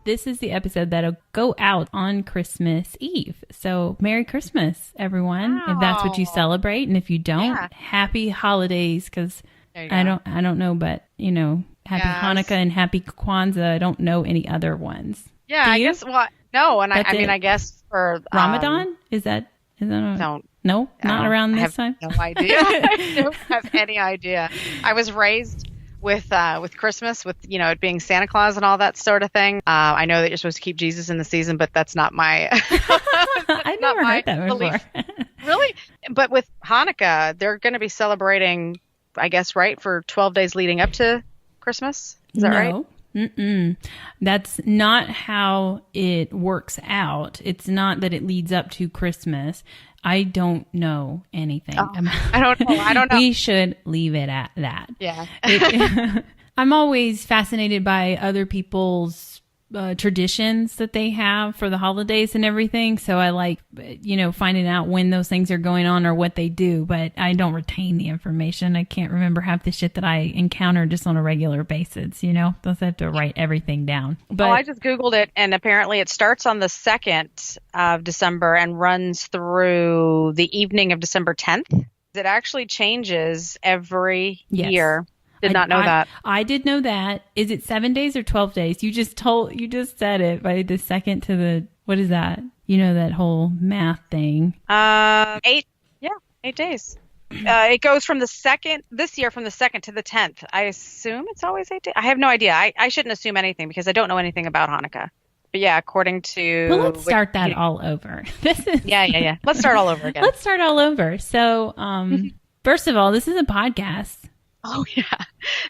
this is the episode that'll go out on Christmas Eve. So Merry Christmas, everyone, if that's what you celebrate. And if you don't, happy holidays, because I don't know, but, you know, happy Hanukkah and happy Kwanzaa. I don't know any other ones. Yeah, I guess, no, and I guess for... Ramadan? Is that No, not around this time? No idea. I don't have any idea. I was raised with Christmas, with, you know, it being Santa Claus and all that sort of thing. I know that you're supposed to keep Jesus in the season, but that's not my... I never heard that before. Really? But with Hanukkah, they're going to be celebrating, I guess, right, for 12 days leading up to Christmas? Is that right? Mm-mm. That's not how it works out. It's not that it leads up to Christmas. I don't know anything. I don't know. We should leave it at that. Yeah. I'm always fascinated by other people's traditions that they have for the holidays and everything. So I like, you know, finding out when those things are going on or what they do, but I don't retain the information. I can't remember half the shit that I encounter just on a regular basis, you know? Thus I have to write everything down. But I just Googled it, and apparently it starts on the 2nd of December and runs through the evening of December 10th. It actually changes every year. Did not know that. I did know that. Is it 7 days or 12 days? You just said it by the 2nd to the, what is that? You know, that whole math thing. 8 days. It goes from the 2nd, this year from the 2nd to the 10th. I assume it's always 8 days. I have no idea. I shouldn't assume anything because I don't know anything about Hanukkah. But yeah, according to... Well, let's start that all over. Yeah. Let's start all over again. Let's start all over. So, first of all, this is a podcast. Oh, yeah.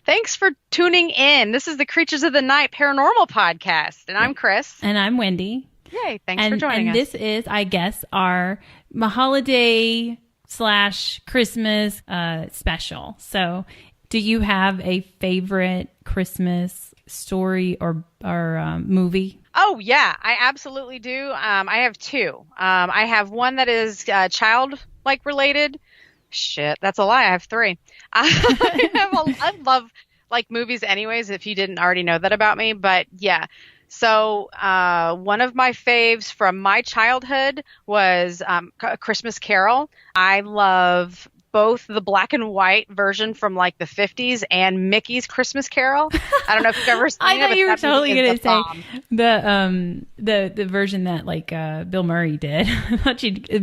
Thanks for tuning in. This is the Creatures of the Night Paranormal Podcast. And I'm Chris. And I'm Wendy. Yay. Thanks for joining us. And this is, I guess, our holiday / Christmas special. So do you have a favorite Christmas story or movie? Oh, yeah. I absolutely do. I have two. I have one that is child-like related. Shit, that's a lie. I have three. I love like movies anyways, if you didn't already know that about me. But yeah, so one of my faves from my childhood was A Christmas Carol. I love both the black and white version from like the 50s and Mickey's Christmas Carol. I don't know if you've ever seen it. I know you were totally going to say the version that like Bill Murray did,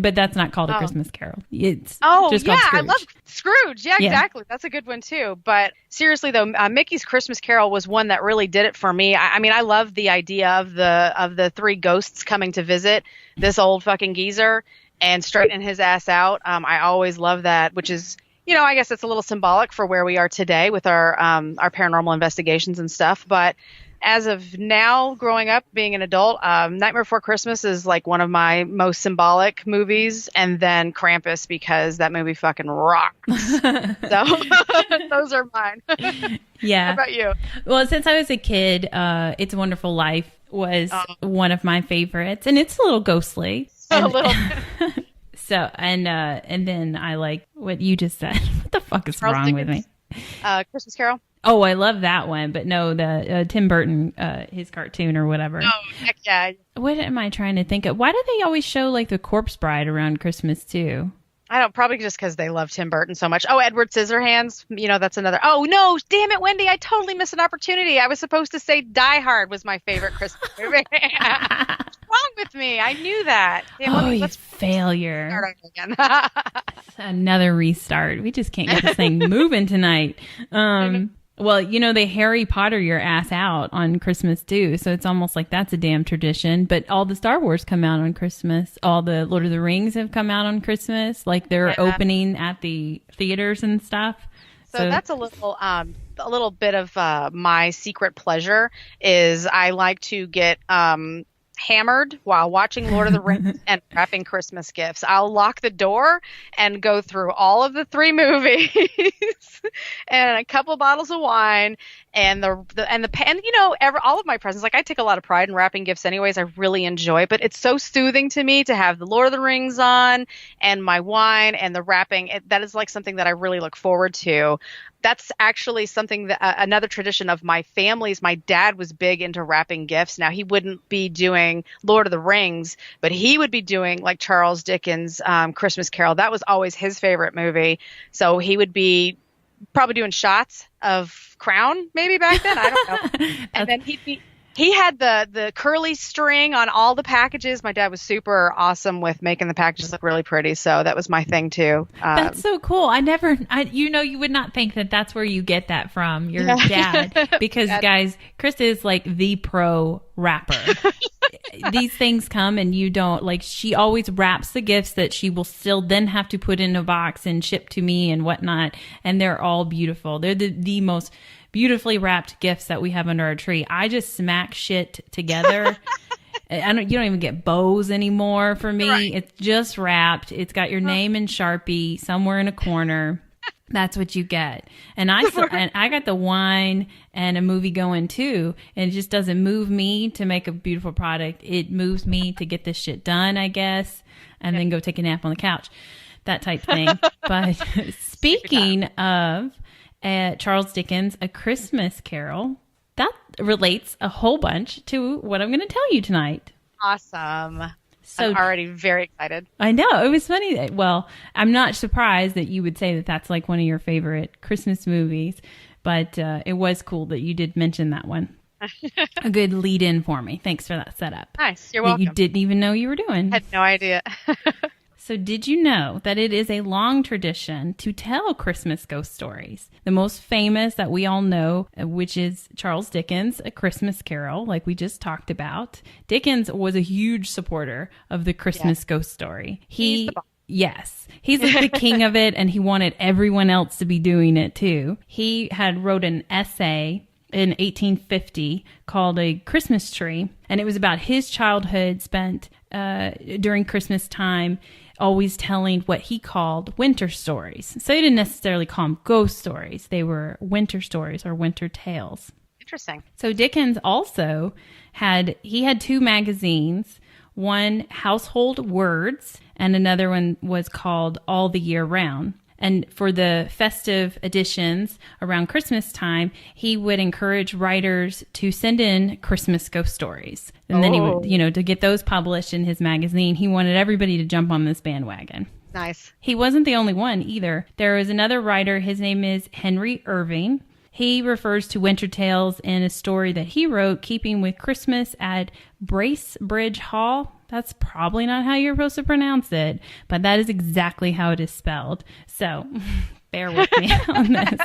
but that's not called A Christmas Carol. It's just called Scrooge. I love Scrooge. Yeah, exactly. That's a good one too. But seriously though, Mickey's Christmas Carol was one that really did it for me. I mean, I love the idea of the three ghosts coming to visit this old fucking geezer and straightening his ass out. I always love that, which is, you know, I guess it's a little symbolic for where we are today with our paranormal investigations and stuff. But as of now, growing up, being an adult, Nightmare Before Christmas is like one of my most symbolic movies. And then Krampus, because that movie fucking rocks. So those are mine. Yeah. How about you? Well, since I was a kid, It's a Wonderful Life was one of my favorites. And it's a little ghostly. A little. So, and then I like what you just said. What the fuck is Charles wrong Dickens, with me? Christmas Carol. Oh, I love that one. But no, the Tim Burton, his cartoon or whatever. Oh, heck yeah. What am I trying to think of? Why do they always show like the Corpse Bride around Christmas too? I don't, probably just because they love Tim Burton so much. Oh, Edward Scissorhands. You know, that's another. Oh, no. Damn it, Wendy. I totally missed an opportunity. I was supposed to say Die Hard was my favorite Christmas movie. What's wrong with me? I knew that. Damn, let's failure. Start over again. Another restart. We just can't get this thing moving tonight. Well, you know, they Harry Potter your ass out on Christmas too. So it's almost like that's a damn tradition. But all the Star Wars come out on Christmas. All the Lord of the Rings have come out on Christmas. Like they're opening at the theaters and stuff. So that's a little bit of my secret pleasure is I like to get hammered while watching Lord of the Rings and wrapping Christmas gifts. I'll lock the door and go through all of the three movies and a couple of bottles of wine and you know, all of my presents. Like I take a lot of pride in wrapping gifts anyways. I really enjoy it, but it's so soothing to me to have the Lord of the Rings on and my wine and the wrapping. That is like something that I really look forward to. that's actually something that another tradition of my family's. My dad was big into wrapping gifts. Now he wouldn't be doing Lord of the Rings, but he would be doing like Charles Dickens' Christmas Carol. That was always his favorite movie. So he would be probably doing shots of Crown maybe back then. I don't know. And then he had the curly string on all the packages. My dad was super awesome with making the packages look really pretty. So that was my thing too. That's so cool. You would not think that that's where you get that from, your dad. Because guys, Chris is like the pro rapper. These things come and you don't, like, she always wraps the gifts that she will still then have to put in a box and ship to me and whatnot. And they're all beautiful. They're the most beautifully wrapped gifts that we have under our tree. I just smack shit together. You don't even get bows anymore for me. Right. It's just wrapped. It's got your name in Sharpie somewhere in a corner. That's what you get. And I got the wine and a movie going too. And it just doesn't move me to make a beautiful product. It moves me to get this shit done, I guess, and then go take a nap on the couch. That type thing. But speaking of Charles Dickens' A Christmas Carol, that relates a whole bunch to what I'm going to tell you tonight. Awesome. So, I'm already very excited. I know. It was funny. Well, I'm not surprised that you would say that that's like one of your favorite Christmas movies, but it was cool that you did mention that one. A good lead in for me. Thanks for that setup. Nice. You're welcome. You didn't even know you were doing. I had no idea. So did you know that it is a long tradition to tell Christmas ghost stories? The most famous that we all know, which is Charles Dickens' A Christmas Carol, like we just talked about. Dickens was a huge supporter of the Christmas ghost story. Yes. He's like the king of it, and he wanted everyone else to be doing it too. He had wrote an essay in 1850 called A Christmas Tree, and it was about his childhood spent during Christmas time, always telling what he called winter stories. So he didn't necessarily call them ghost stories. They were winter stories or winter tales. Interesting. So Dickens also had two magazines, one Household Words and another one was called All the Year Round. And for the festive editions around Christmas time, he would encourage writers to send in Christmas ghost stories. And then he would, to get those published in his magazine. He wanted everybody to jump on this bandwagon. Nice. He wasn't the only one either. There was another writer. His name is Henry Irving. He refers to winter tales in a story that he wrote, Keeping with Christmas at Bracebridge Hall. That's probably not how you're supposed to pronounce it, but that is exactly how it is spelled. So bear with me on this.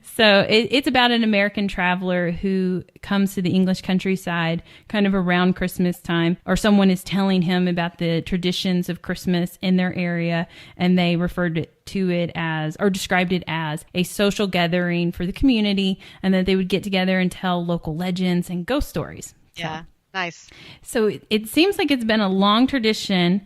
So it's about an American traveler who comes to the English countryside kind of around Christmas time, or someone is telling him about the traditions of Christmas in their area, and they referred to it as, or described it as, a social gathering for the community, and that they would get together and tell local legends and ghost stories. Yeah, nice. So it seems like it's been a long tradition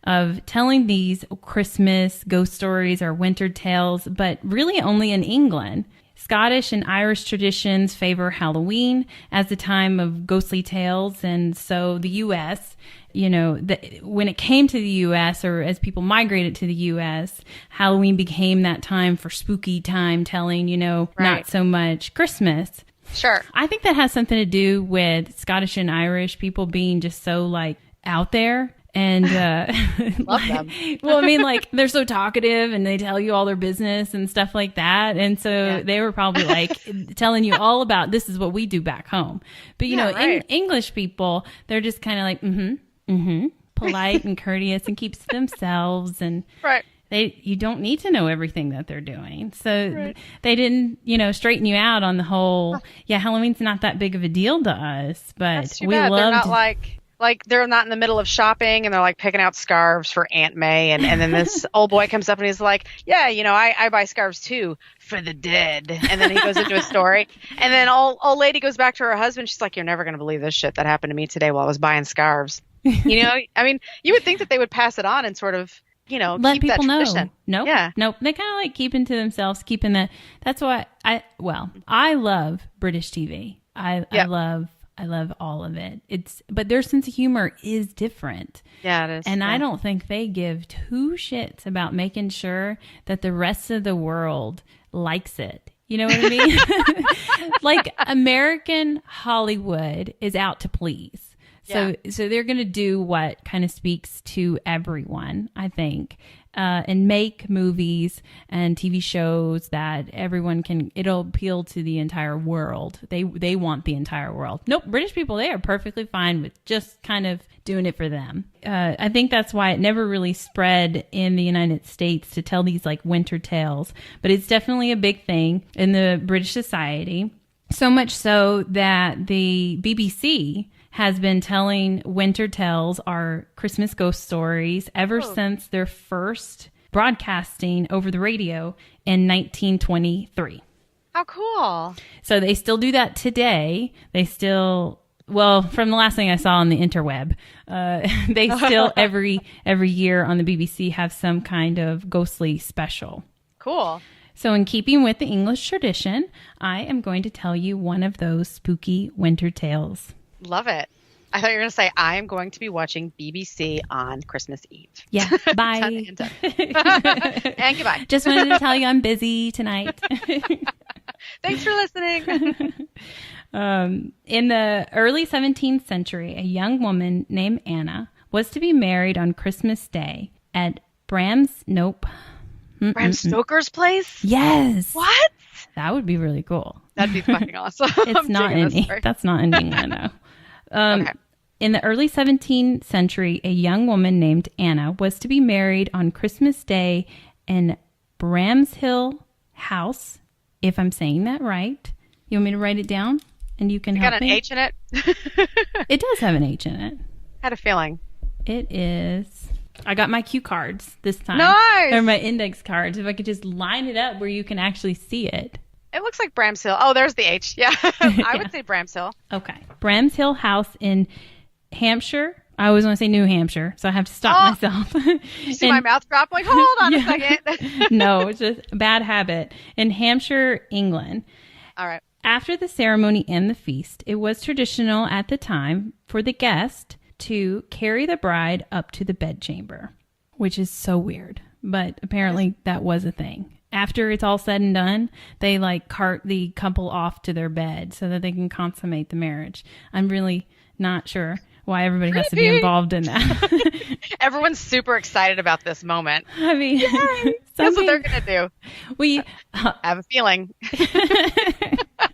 of telling these Christmas ghost stories or winter tales, but really only in England. Scottish and Irish traditions favor Halloween as the time of ghostly tales. And so the U.S., when it came to the U.S., or as people migrated to the U.S., Halloween became that time for spooky time telling, right. Not so much Christmas. Sure. I think that has something to do with Scottish and Irish people being just so out there. And love them. Well, I mean, they're so talkative and they tell you all their business and stuff like that. And so they were probably telling you all about, this is what we do back home. But English people, they're just kind of polite and courteous and keeps to themselves, and right. You don't need to know everything that they're doing. So they didn't, straighten you out on the whole, Halloween's not that big of a deal to us, but we bad. loved. They're not they're not in the middle of shopping and they're picking out scarves for Aunt May. And then this old boy comes up and he's like, I buy scarves too for the dead. And then he goes into a story. And then old lady goes back to her husband. She's like, you're never going to believe this shit that happened to me today while I was buying scarves. I mean, you would think that they would pass it on and sort of, let keep people that tradition. know. Nope. Yeah. Nope. They kind of keeping to themselves, keeping that. That's why I love British TV. I love all of it. But their sense of humor is different. Yeah, it is. And I don't think they give two shits about making sure that the rest of the world likes it. You know what I mean? Like American Hollywood is out to please. So they're going to do what kind of speaks to everyone, I think, and make movies and TV shows that everyone can, it'll appeal to the entire world. They want the entire world. Nope, British people, they are perfectly fine with just kind of doing it for them. I think that's why it never really spread in the United States to tell these like winter tales, but it's definitely a big thing in the British society. So much so that the BBC has been telling winter tales, our Christmas ghost stories, ever since their first broadcasting over the radio in 1923. How cool. So they still do that today. They still, well, from the last thing I saw on the interweb, they still every year on the BBC have some kind of ghostly special. Cool. So in keeping with the English tradition, I am going to tell you one of those spooky winter tales. Love it. I thought you were going to say, I am going to be watching BBC on Christmas Eve. Yeah, bye. And goodbye. Just wanted to tell you I'm busy tonight. Thanks for listening. In the early 17th century, a young woman named Anna was to be married on Christmas Day at Bram Stoker's place? Yes. What? That would be really cool. That'd be fucking awesome. It's not in That's not in England, though. Okay. In the early 17th century, a young woman named Anna was to be married on Christmas Day in Bramshill House, if I'm saying that right. You want me to write it down? And you can help me? Got an H in it? It does have an H in it. Had a feeling. It is. I got my cue cards this time. Nice! Or my index cards. If I could just line it up where you can actually see it. It looks like Bramshill. Oh, there's the H. Yeah. I would say Bramshill. Okay. Bramshill House in Hampshire. I always want to say New Hampshire, so I have to stop myself. You see my mouth drop? Like, hold on a second. No, it's just a bad habit. In Hampshire, England. All right. After the ceremony and the feast, it was traditional at the time for the guest to carry the bride up to the bedchamber, which is so weird. But apparently that was a thing. After it's all said and done, they like cart the couple off to their bed so that they can consummate the marriage. I'm really not sure why everybody has to be involved in that. Everyone's super excited about this moment. I mean, that's what they're going to do. We have a feeling.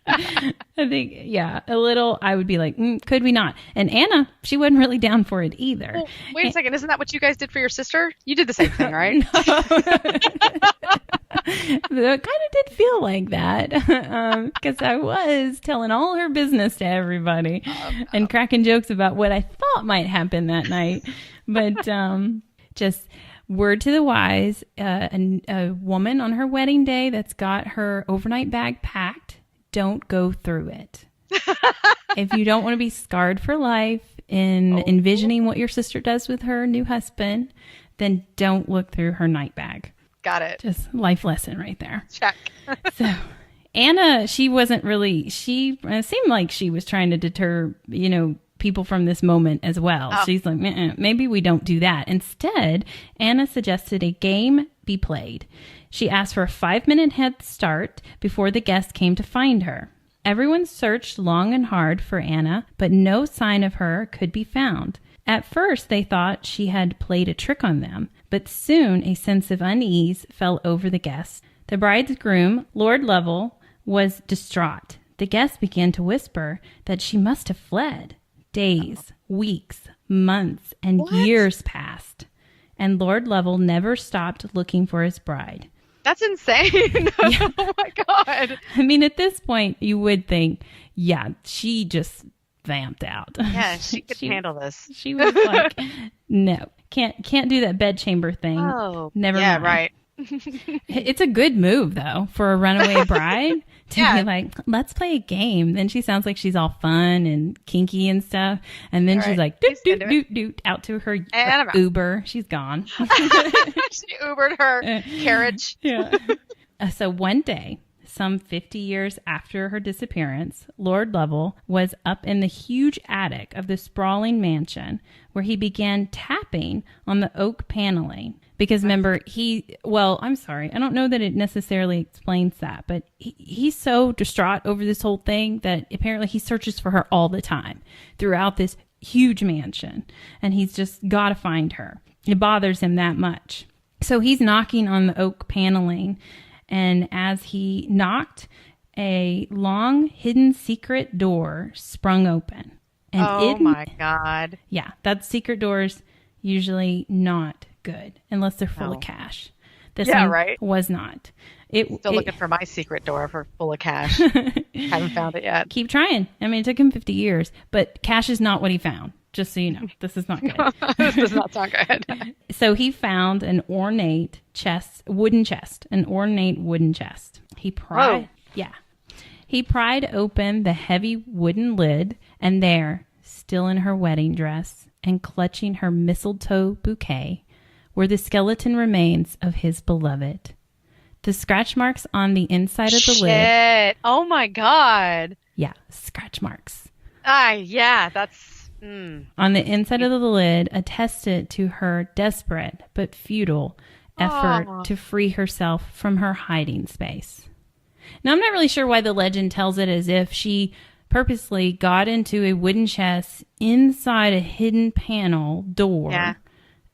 I think, yeah, a little, I would be like, could we not? And Anna, she wasn't really down for it either. Well, wait a second. Isn't that what you guys did for your sister? You did the same thing, right? It kind of did feel like that because I was telling all her business to everybody and cracking jokes about what I thought might happen that night. But just word to the wise, a woman on her wedding day that's got her overnight bag packed, don't go through it. If you don't want to be scarred for life in envisioning what your sister does with her new husband, then don't look through her night bag. Got it. Just life lesson right there. Check. So Anna, she wasn't really, it seemed like she was trying to deter, people from this moment as well. Oh. She's like, maybe we don't do that. Instead, Anna suggested a game be played. She asked for a 5-minute head start before the guest came to find her. Everyone searched long and hard for Anna, but no sign of her could be found. At first, they thought she had played a trick on them, but soon a sense of unease fell over the guests. The bride's groom, Lord Lovell, was distraught. The guests began to whisper that she must have fled. Days, weeks, months, and years passed, and Lord Lovell never stopped looking for his bride. That's insane. Yeah. Oh, my God. I mean, at this point, you would think, yeah, she just vamped out. Yeah, she could handle this. She was like, no, can't do that bedchamber thing. Oh, never mind. Yeah, right. It's a good move, though, for a runaway bride to be like, let's play a game. Then she sounds like she's all fun and kinky and stuff. And then she's like, doot, doot, doot, doot, out to her Uber. She's gone. She Ubered her carriage. Yeah. So one day, some 50 years after her disappearance, Lord Lovell was up in the huge attic of the sprawling mansion where he began tapping on the oak paneling. Because remember, I'm sorry, I don't know that it necessarily explains that, but he's so distraught over this whole thing that apparently he searches for her all the time throughout this huge mansion, and he's just got to find her. It bothers him that much. So he's knocking on the oak paneling, and as he knocked, a long hidden secret door sprung open. And my God. Yeah, that secret door's usually not good unless they're full of cash. This one was not. Still looking for my secret door for full of cash. Haven't found it yet. Keep trying. I mean, it took him 50 years, but cash is not what he found. Just so you know, this is not good. This does not sound good. So he found an ornate wooden chest. He pried open the heavy wooden lid, and there, still in her wedding dress and clutching her mistletoe bouquet, were the skeleton remains of his beloved. The scratch marks on the inside of the lid. Oh my God. Yeah, scratch marks. Yeah, that's... On the inside of the lid attested to her desperate but futile effort to free herself from her hiding space. Now, I'm not really sure why the legend tells it as if she purposely got into a wooden chest inside a hidden panel door,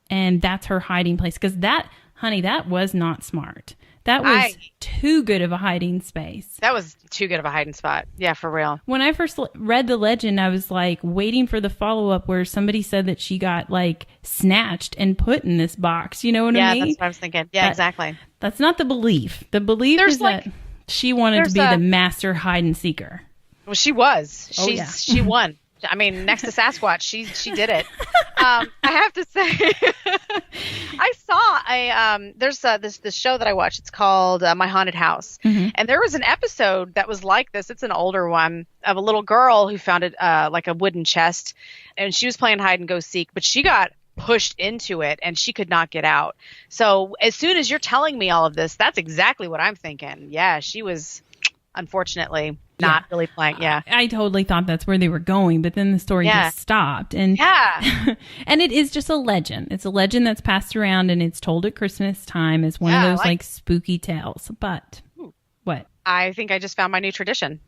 and that's her hiding place. Because that was not smart. That was too good of a hiding space. That was too good of a hiding spot. Yeah, for real. When I first read the legend, I was like waiting for the follow-up where somebody said that she got like snatched and put in this box. You know what I mean? Yeah, that's what I was thinking. Yeah, exactly. That's not the belief. The belief is that she wanted to be the master hide and seeker. Well, she was. She won. I mean, next to Sasquatch, she did it. I have to say, I saw there's this show that I watch. It's called My Haunted House, and there was an episode that was like this. It's an older one of a little girl who found it like a wooden chest, and she was playing hide and go seek, but she got pushed into it and she could not get out. So as soon as you're telling me all of this, that's exactly what I'm thinking. Yeah, she was unfortunately not really playing. Yeah, I totally thought that's where they were going, but then the story just stopped. And and it is just a legend. It's a legend that's passed around, and it's told at Christmas time as one of those like spooky tales. But what? I think I just found my new tradition.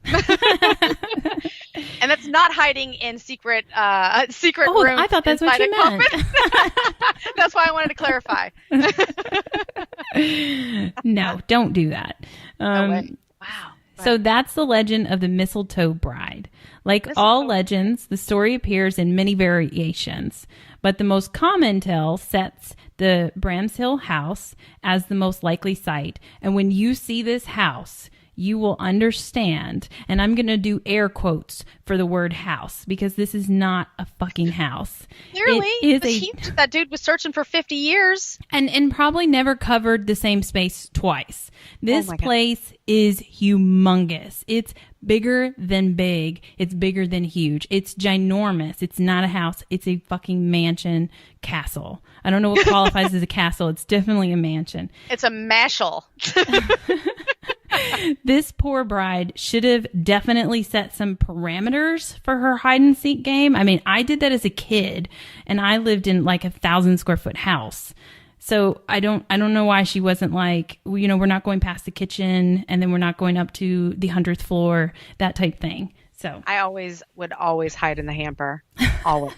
And that's not hiding in secret rooms. I thought that's what you meant. That's why I wanted to clarify. No, don't do that. No way. Wow. So that's the legend of the Mistletoe Bride. Like all legends, the story appears in many variations, but the most common tale sets the Bramshill House as the most likely site. And when you see this house, you will understand, and I'm going to do air quotes for the word house, because this is not a fucking house. Clearly, that dude was searching for 50 years. And probably never covered the same space twice. This place is humongous. It's bigger than big. It's bigger than huge. It's ginormous. It's not a house. It's a fucking mansion castle. I don't know what qualifies as a castle. It's definitely a mansion. It's a mashtle. This poor bride should have definitely set some parameters for her hide and seek game. I mean, I did that as a kid, and I lived in like 1,000 square foot house. So I don't know why she wasn't like, you know, we're not going past the kitchen, and then we're not going up to the 100th floor, that type thing. So I would always hide in the hamper. Always.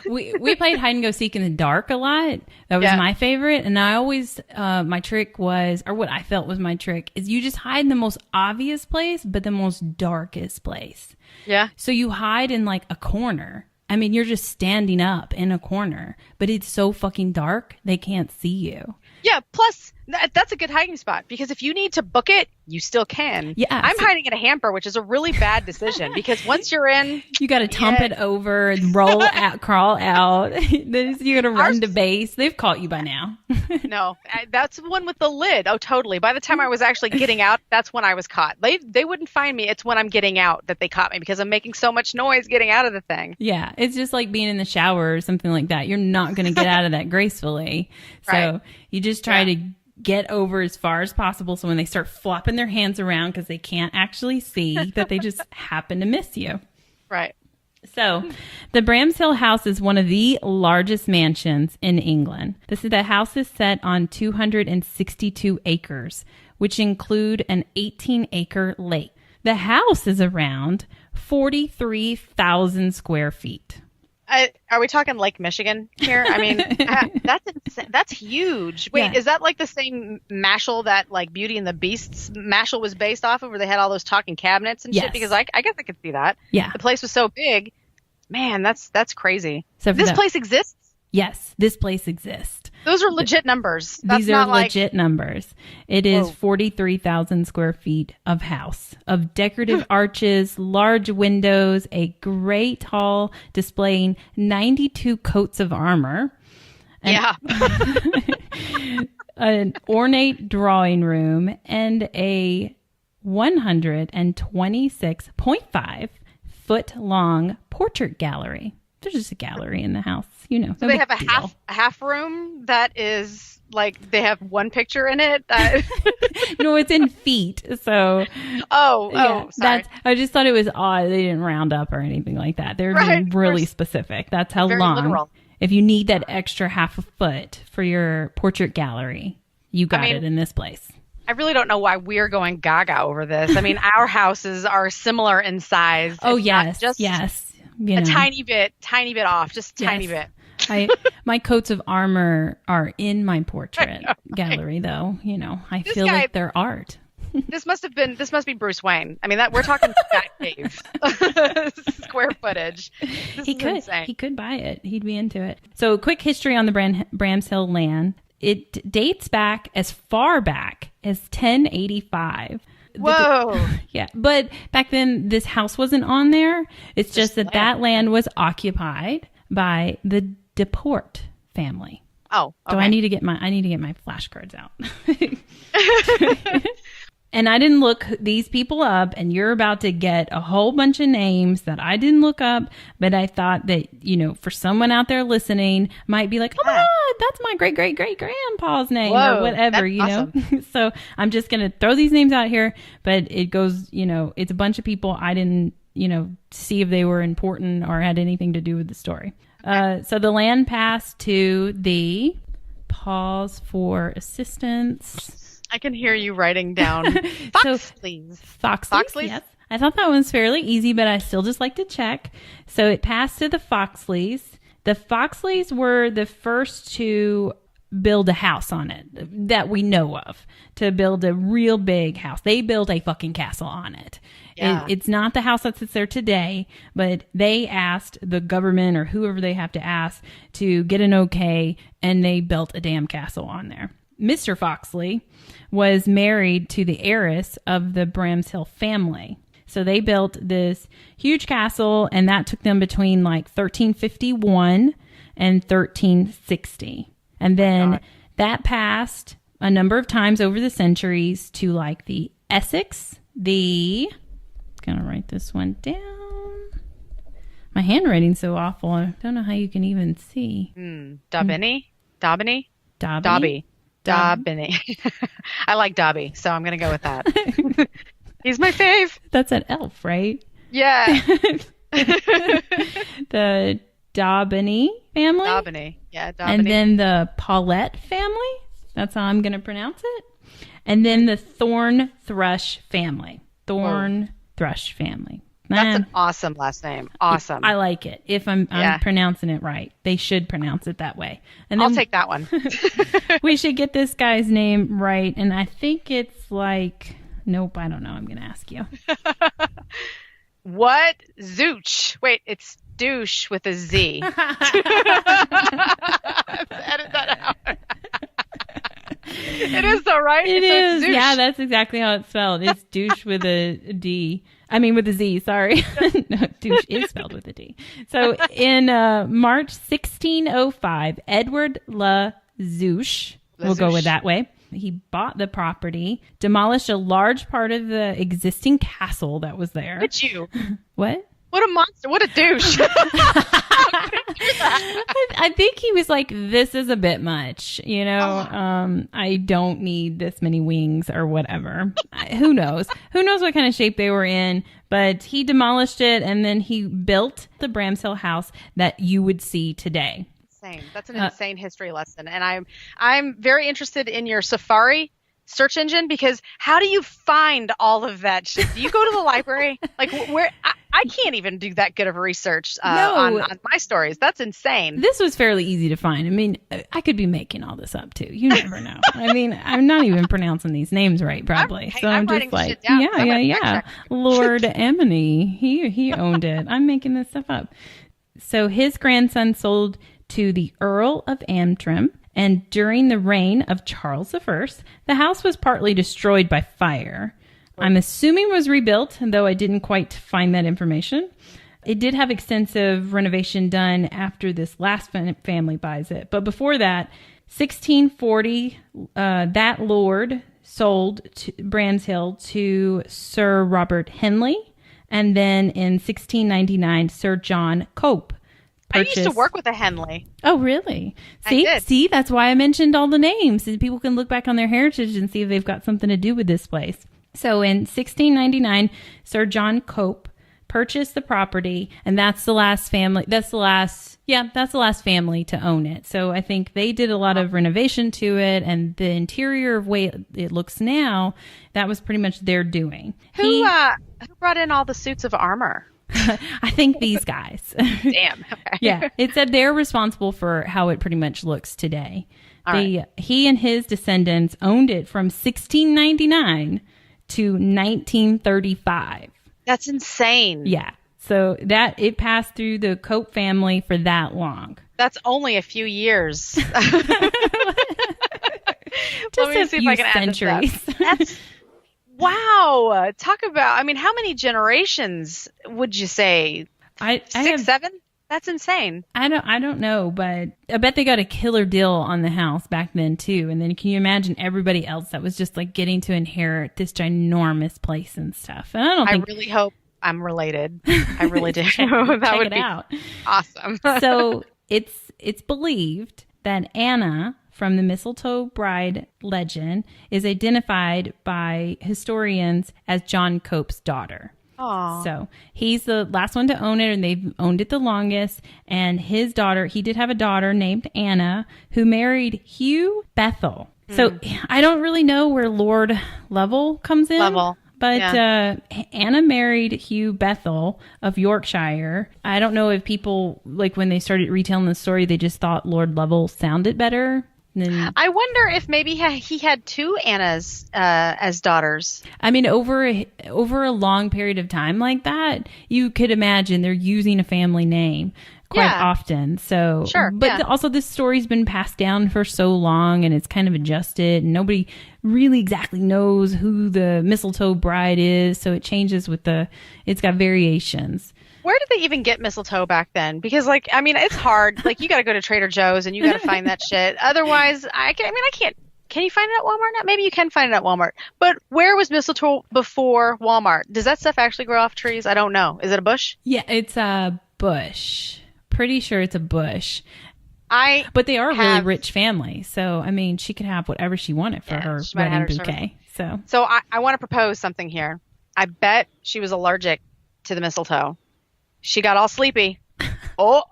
we played hide and go seek in the dark a lot. That was my favorite. And I always, my trick was, or what I felt was my trick, is you just hide in the most obvious place, but the most darkest place. Yeah. So you hide in like a corner. I mean, you're just standing up in a corner, but it's so fucking dark, they can't see you. Yeah, plus, that's a good hiding spot, because if you need to book it, you still can. Yeah, I'm hiding in a hamper, which is a really bad decision, because once you're in... You got to tump it over and roll out, crawl out. You got to run to base. They've caught you by now. No, that's the one with the lid. Oh, totally. By the time I was actually getting out, that's when I was caught. They wouldn't find me. It's when I'm getting out that they caught me, because I'm making so much noise getting out of the thing. Yeah, it's just like being in the shower or something like that. You're not going to get out of that gracefully. So you just try to get over as far as possible, so when they start flopping their hands around because they can't actually see, that they just happen to miss you. Right. So The Bramshill House is one of the largest mansions in England. The house is set on 262 acres, which include an 18-acre lake. The house is around 43,000 square feet. Are we talking Lake Michigan here? I mean, that's insane. That's huge. Wait, is that like the same Mashtle that like Beauty and the Beast's Mashtle was based off of, where they had all those talking cabinets and shit? Because I guess I could see that. Yeah. The place was so big. Man, that's crazy. So this place exists? Yes, this place exists. Those are legit numbers. These are legit numbers. It is 43,000 square feet of house, of decorative arches, large windows, a great hall displaying 92 coats of armor. An ornate drawing room, and a 126.5 foot long portrait gallery. There's just a gallery in the house, you know. So they have a half room that is like they have one picture in it. No, it's in feet. So sorry. I just thought it was odd. They didn't round up or anything like that. They're being really specific. That's how long. Literal. If you need that extra half a foot for your portrait gallery, you got it in this place. I really don't know why we're going gaga over this. I mean, our houses are similar in size. Oh, yes. A tiny bit off, just tiny bit. My coats of armor are in my portrait gallery, though. You know, I feel like they're art. This must be Bruce Wayne. I mean, we're talking Batcave square footage. He could buy it. He'd be into it. So, quick history on the Bramshill land. It dates back as far back as 1085. Whoa. Yeah. But back then, this house wasn't on there. It's just that land was occupied by the DePort family. Oh, okay. So I need to get my flashcards out. And I didn't look these people up, and you're about to get a whole bunch of names that I didn't look up, but I thought that, you know, for someone out there listening might be like, oh my God, that's my great-great-great-grandpa's name. Whoa, or whatever, you know? So I'm just going to throw these names out here, but it goes, you know, it's a bunch of people I didn't, you know, see if they were important or had anything to do with the story. So the land passed to the pause for assistance. I can hear you writing down Foxleys. Foxleys, yes. I thought that one was fairly easy, but I still just like to check. So it passed to the Foxleys. The Foxleys were the first to build a house on it that we know of, to build a real big house. They built a fucking castle on it. Yeah. It's not the house that sits there today, but they asked the government or whoever they have to ask to get an okay, and they built a damn castle on there. Mr. Foxley was married to the heiress of the Bramshill family. So they built this huge castle, and that took them between like 1351 and 1360. And then that passed a number of times over the centuries to like the Essex, I'm going to write this one down. My handwriting's so awful. I don't know how you can even see. Dobby. I like Dobby, so I'm going to go with that. He's my fave. That's an elf, right? Yeah. The Daubeny family? Daubeny. Yeah, Daubeny. And then the Paulette family? That's how I'm going to pronounce it. And then the Thorn Thrush family. Thrush family. That's an awesome last name. Awesome. I like it. If I'm pronouncing it right. They should pronounce it that way. And I'll take that one. We should get this guy's name right. And I think it's like, nope, I don't know. I'm going to ask you. What? Zooch. Wait, it's douche with a Z. Edit that out. It is though, right? It is. Yeah, that's exactly how it's spelled. It's douche with a D. I mean, with a Z, sorry. No, douche is spelled with a D. So in March 1605, Edward Le Zouche, we'll go with that way. He bought the property, demolished a large part of the existing castle that was there. Look at you. What? What a monster. What a douche. I think he was like, this is a bit much, you know. I don't need this many wings or whatever. Who knows? Who knows what kind of shape they were in? But he demolished it, and then he built the Bramshill House that you would see today. Insane. That's an insane history lesson. And I'm very interested in your Safari search engine, because how do you find all of that shit? Do you go to the library? Like, where? I can't even do that good of research on my stories. That's insane. This was fairly easy to find. I mean, I could be making all this up too. You never know. I mean, I'm not even pronouncing these names right, probably. I'm just like, yeah. Lord Emily, he owned it. I'm making this stuff up. So his grandson sold to the Earl of Antrim. And during the reign of Charles I, the house was partly destroyed by fire. I'm assuming it was rebuilt, though I didn't quite find that information. It did have extensive renovation done after this last family buys it. But before that, 1640, that lord sold Bramshill to Sir Robert Henley. And then in 1699, Sir John Cope. I used to work with a Henley. Oh, really? See, that's why I mentioned all the names. So people can look back on their heritage and see if they've got something to do with this place. So in 1699, Sir John Cope purchased the property, and that's the last family. That's the last family to own it. So I think they did a lot of renovation to it, and the interior of way it looks now, that was pretty much their doing. Who brought in all the suits of armor? I think these guys. Damn. Okay. Yeah. It said they're responsible for how it pretty much looks today. He and his descendants owned it from 1699 to 1935. That's insane. Yeah. So that it passed through the Cope family for that long. That's only a few years. Just a few centuries. That's wow. Talk about, I mean, how many generations would you say? Six, seven? That's insane. I don't know, but I bet they got a killer deal on the house back then too. And then can you imagine everybody else that was just like getting to inherit this ginormous place and stuff? And I really hope I'm related. I really do. That would be out. Awesome. So it's believed that Anna from the Mistletoe Bride legend is identified by historians as John Cope's daughter. Aww. So he's the last one to own it, and they've owned it the longest. And his daughter, he did have a daughter named Anna who married Hugh Bethel. So I don't really know where Lord Lovell comes in. But Anna married Hugh Bethel of Yorkshire. I don't know if people, like when they started retelling the story, they just thought Lord Lovell sounded better. I wonder if maybe he had two Annas as daughters. I mean, over a long period of time like that, you could imagine they're using a family name quite often. So, sure, but also this story's been passed down for so long, and it's kind of adjusted, and nobody really exactly knows who the Mistletoe Bride is. So it changes it's got variations. Where did they even get mistletoe back then? Because, like, I mean, it's hard. Like, you got to go to Trader Joe's and you got to find that shit. Otherwise, I can't. Can you find it at Walmart now? Maybe you can find it at Walmart. But where was mistletoe before Walmart? Does that stuff actually grow off trees? I don't know. Is it a bush? Yeah, it's a bush. Pretty sure it's a bush. But they are a really rich family. So, I mean, she could have whatever she wanted for her wedding bouquet. So I want to propose something here. I bet she was allergic to the mistletoe. She got all sleepy. Oh,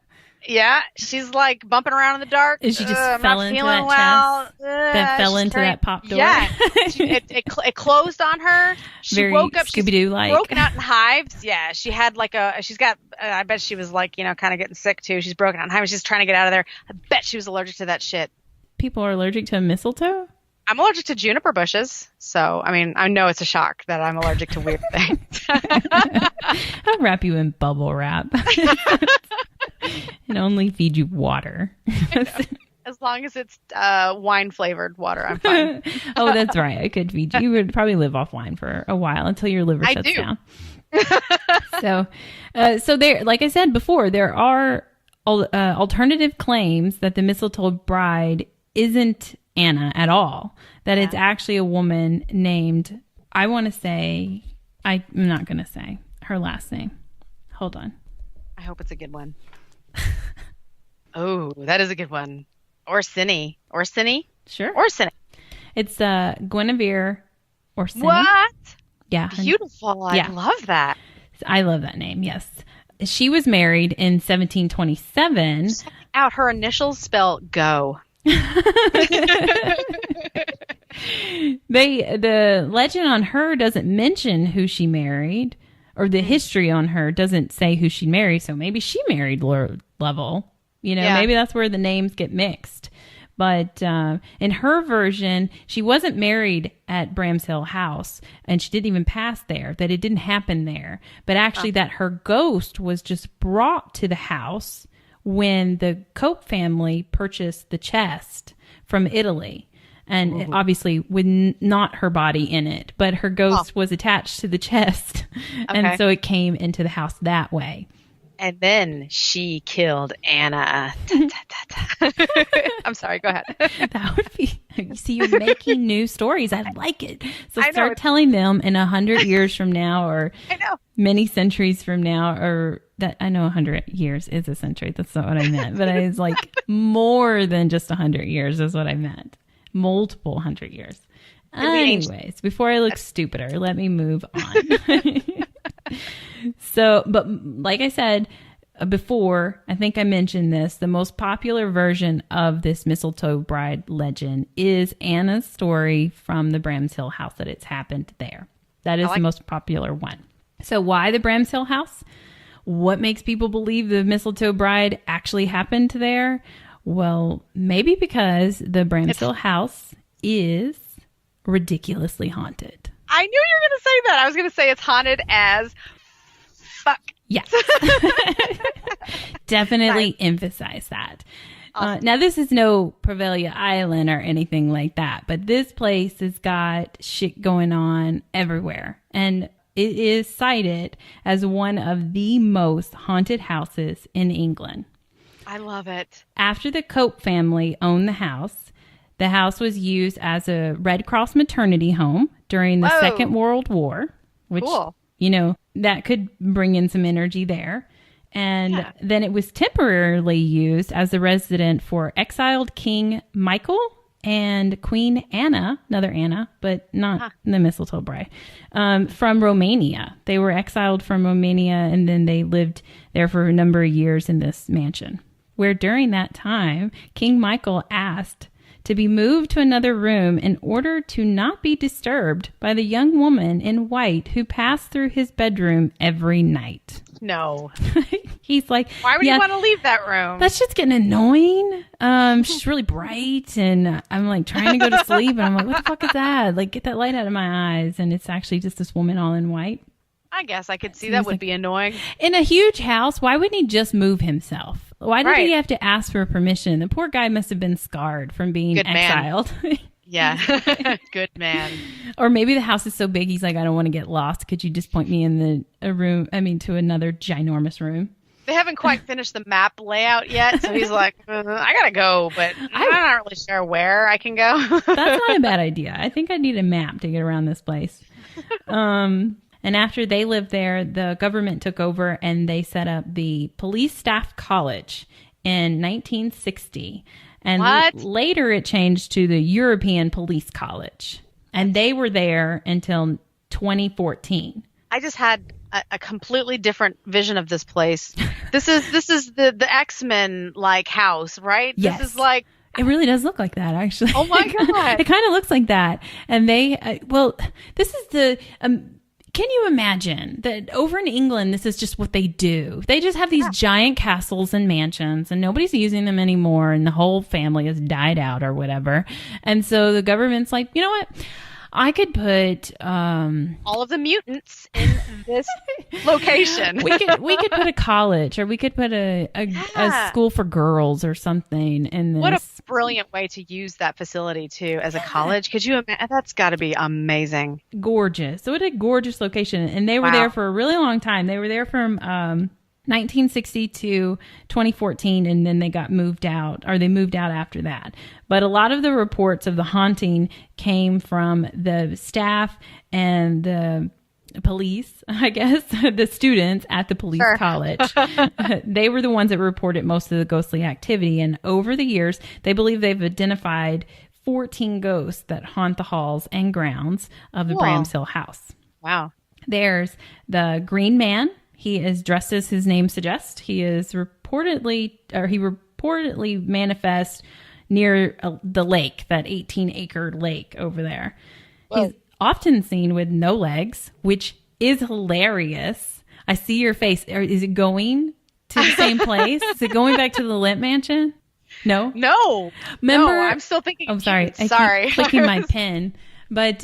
yeah. She's like bumping around in the dark. She just fell into that chest. That fell into that pop door. Yeah. It closed on her. She woke up. Scooby-Doo-like. She's broken out in hives. Yeah. She had I bet she was like, kind of getting sick too. She's broken out in hives. She's trying to get out of there. I bet she was allergic to that shit. People are allergic to mistletoe? I'm allergic to juniper bushes, so I mean, I know it's a shock that I'm allergic to weird things. I'll wrap you in bubble wrap and only feed you water. As long as it's wine flavored water, I'm fine. Oh, that's right. I could feed you. You would probably live off wine for a while until your liver shuts down. So there, like I said before, there are alternative claims that the Mistletoe Bride isn't Anna at all, that it's actually a woman named, I'm not going to say her last name. Hold on. I hope it's a good one. Oh, that is a good one. Orsini. Orsini? Sure. Orsini. It's Guinevere Orsini. What? Yeah. Beautiful. I love that. I love that name, yes. She was married in 1727. Check out her initials spell go. The legend on her doesn't mention who she married, or the history on her doesn't say who she married, so maybe she married Lord Lovell. Maybe that's where the names get mixed. But in her version, she wasn't married at Bramshill House, and she didn't even pass there, that it didn't happen there. But actually that her ghost was just brought to the house when the Cope family purchased the chest from Italy. And obviously with not her body in it, but her ghost was attached to the chest. Okay. And so it came into the house that way. And then she killed Anna. I'm sorry, go ahead. That would be, you see, you're making new stories. I like it. So start telling them in 100 years from now, or many centuries from now, or that, I know 100 years is a century. That's not what I meant. But it's like more than just 100 years is what I meant. Multiple 100 years. Anyways, before I look stupider, let me move on. So, but like I said before, I think I mentioned this, the most popular version of this Mistletoe Bride legend is Anna's story from the Bramshill House, that it's happened there. That is the most popular one. So why the Bramshill House? What makes people believe the Mistletoe Bride actually happened there? Well, maybe because the Bramshill House is ridiculously haunted. I knew you were going to say that. I was going to say it's haunted as fuck. Yes. Definitely emphasize that. Awesome. Now, this is no Prevelia Island or anything like that, but this place has got shit going on everywhere. And it is cited as one of the most haunted houses in England. I love it. After the Cope family owned the house was used as a Red Cross maternity home during the Second World War, which, that could bring in some energy there. And then it was temporarily used as a residence for exiled King Michael and Queen Anna, another Anna, but not the Mistletoe Bride, from Romania. They were exiled from Romania, and then they lived there for a number of years in this mansion, where during that time, King Michael asked to be moved to another room in order to not be disturbed by the young woman in white who passed through his bedroom every night. No. He's like, why would you want to leave that room? That's just getting annoying. She's really bright, and I'm like trying to go to sleep, and I'm like, what the fuck is that? Like, get that light out of my eyes. And it's actually just this woman all in white. I guess I could see that would be annoying. In a huge house, why wouldn't he just move himself? Why did he have to ask for permission? The poor guy must have been scarred from being exiled. Yeah. Good man. Or maybe the house is so big, he's like, I don't want to get lost. Could you just point me in to another ginormous room? They haven't quite finished the map layout yet, so he's like, I gotta go, but I'm not really sure where I can go. That's not a bad idea. I think I need a map to get around this place. And after they lived there, the government took over and they set up the Police Staff College in 1960. And later it changed to the European Police College. And they were there until 2014. I just had a completely different vision of this place. This is the X-Men like house, right? Yes. This is like, it really does look like that, actually. Oh my God. It kind of looks like that. And they, this is the, can you imagine that over in England, this is just what they do? They just have these giant castles and mansions, and nobody's using them anymore, and the whole family has died out or whatever. And so the government's like, you know what? I could put all of the mutants in this location. We could put a college, or we could put a school for girls or something in this. What a brilliant way to use that facility too as a college. Could you imagine? That's got to be amazing. Gorgeous. So what a gorgeous location. And they were there for a really long time. They were there from 1960 to 2014, and then they got moved out, or they moved out after that. But a lot of the reports of the haunting came from the staff and the police, I guess, the students at the police college, they were the ones that reported most of the ghostly activity. And over the years, they believe they've identified 14 ghosts that haunt the halls and grounds of the Bramshill House. Wow. There's the Green Man. He is dressed as his name suggests. He reportedly manifests near the lake, that 18-acre lake over there. Whoa. He's often seen with no legs, which is hilarious. I see your face. Is it going to the same place? Is it going back to the Lemp Mansion? No? No. Remember? No, I'm still thinking. I'm sorry. Sorry. I keep clicking my pen. But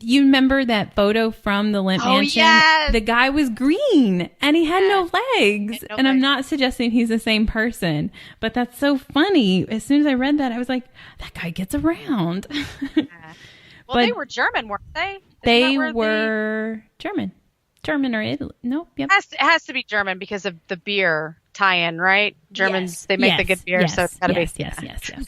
you remember that photo from the Lemp Mansion? Yes. The guy was green and he had no legs. And I'm not suggesting he's the same person, but that's so funny. As soon as I read that, I was like, that guy gets around. Well, they were German, weren't they? They were German. German or Italy. No, yep. It has to be German because of the beer tie-in, right? Germans, they make the good beer, so it's gotta be. Yes.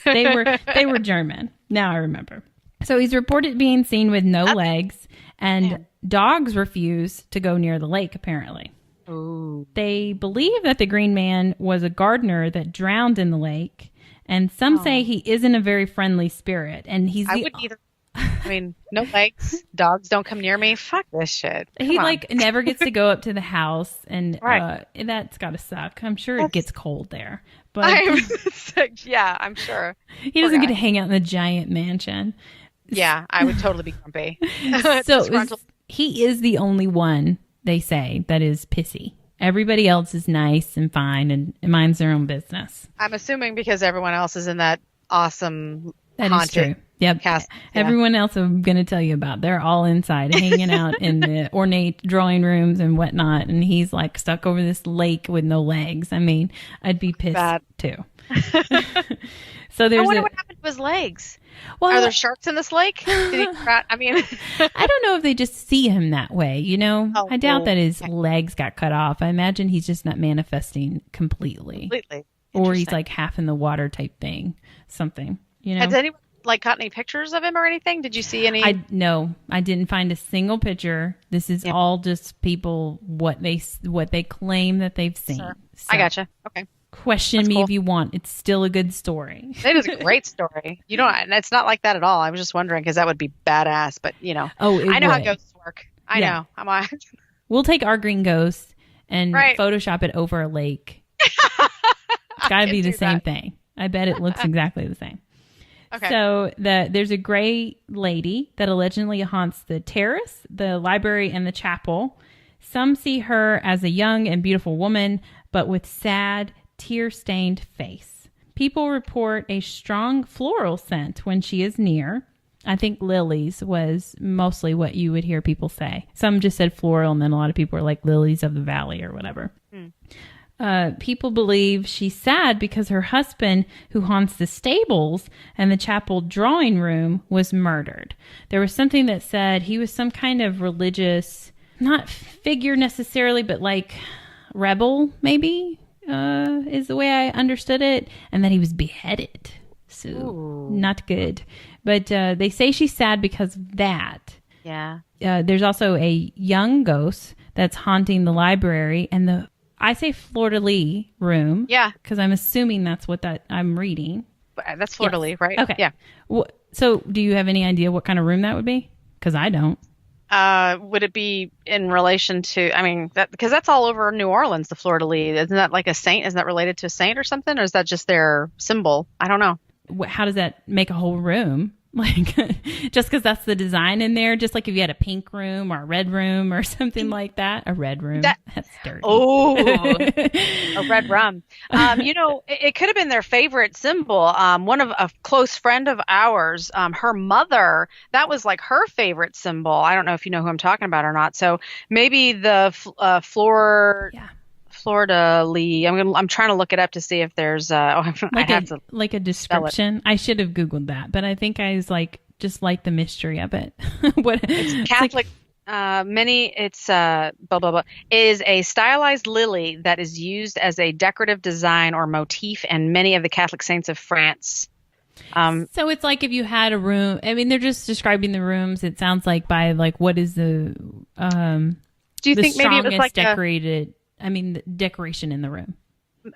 They were German. Now I remember. So he's reported being seen with no legs, and dogs refuse to go near the lake, apparently. Ooh. They believe that the Green Man was a gardener that drowned in the lake, and some say he isn't a very friendly spirit. And I wouldn't either. I mean, no legs, dogs don't come near me. Fuck this shit. He never gets to go up to the house, and that's got to suck. I'm sure it gets cold there, but yeah, I'm sure he doesn't get to hang out in the giant mansion. Yeah, I would totally be grumpy. So he is the only one, they say, that is pissy. Everybody else is nice and fine and minds their own business. I'm assuming because everyone else is in that awesome that is true. Yep. Cast. Yeah. Everyone else I'm going to tell you about, they're all inside hanging out in the ornate drawing rooms and whatnot. And he's like stuck over this lake with no legs. I mean, I'd be pissed too. So I wonder what happened to his legs. Well, are there sharks in this lake? Did he I mean, I don't know if they just see him that way. You know, I doubt that his legs got cut off. I imagine he's just not manifesting completely. Or he's like half in the water type thing, something. You know, has anyone caught any pictures of him or anything? Did you see any? No, I didn't find a single picture. This is all just people what they claim that they've seen. Sure. So, I gotcha. Okay. Question me if you want. It's still a good story. It is a great story. You know, and it's not like that at all. I was just wondering because that would be badass. But you know, I know how ghosts work. I know. We'll take our green ghost and Photoshop it over a lake. It's got to be the same thing. I bet it looks exactly the same. Okay. So there's a gray lady that allegedly haunts the terrace, the library, and the chapel. Some see her as a young and beautiful woman, but with sad, tear-stained face. People report a strong floral scent when she is near. I think lilies was mostly what you would hear people say. Some just said floral, and then a lot of people were like lilies of the valley or whatever. People believe she's sad because her husband, who haunts the stables and the chapel drawing room, was murdered. There was something that said he was some kind of religious, not figure necessarily, but like rebel, maybe, is the way I understood it, and that he was beheaded. So not good. But they say she's sad because of that. Yeah. There's also a young ghost that's haunting the library and I say fleur-de-lis room. Yeah. Because I'm assuming that's what I'm reading. That's fleur-de-lis, right? Okay. Yeah. So do you have any idea what kind of room that would be? Because I don't. Would it be in relation to, because that's all over New Orleans, the fleur-de-lis. Isn't that like a saint? Isn't that related to a saint or something? Or is that just their symbol? I don't know. How does that make a whole room? Like, just because that's the design in there, just like if you had a pink room or a red room or something like that. A red room. That's dirty. Oh, a red rum. It could have been their favorite symbol. A close friend of ours, her mother, that was like her favorite symbol. I don't know if you know who I'm talking about or not. So maybe the fleur-de-lis. I'm trying to look it up to see if there's like a description. I should have Googled that, but I think I was just like the mystery of it. It's Catholic. It's blah blah blah. Is a stylized lily that is used as a decorative design or motif in many of the Catholic saints of France. So it's like if you had a room, I mean, they're just describing the rooms. It sounds like by like, what is the, do you think maybe it was like decorated, the decoration in the room?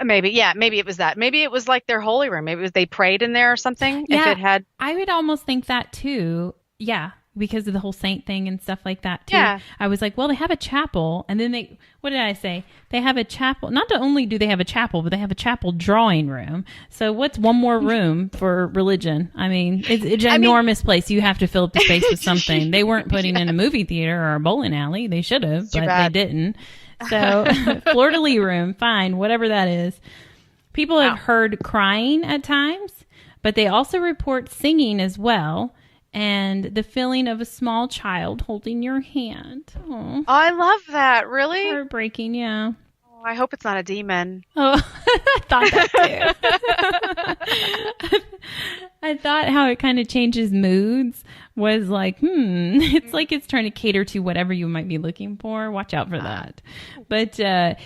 Maybe, yeah, maybe it was that. Maybe it was like their holy room. Maybe it was they prayed in there or something. Yeah, if it had, I would almost think that too. Yeah. Because of the whole saint thing and stuff like that too. Yeah. I was like, well, they have a chapel, and then what did I say? They have a chapel. Not only do they have a chapel, but they have a chapel drawing room. So what's one more room for religion? I mean, it's a ginormous place. You have to fill up the space with something. They weren't putting in a movie theater or a bowling alley. They should have, but they didn't. So fleur-de-lis room, fine, whatever that is. People have heard crying at times, but they also report singing as well. And the feeling of a small child holding your hand. Oh, I love that. Really? Heartbreaking, yeah. Oh, I hope it's not a demon. Oh, I thought that too. I thought how it kind of changes moods was like, it's like it's trying to cater to whatever you might be looking for. Watch out for that. But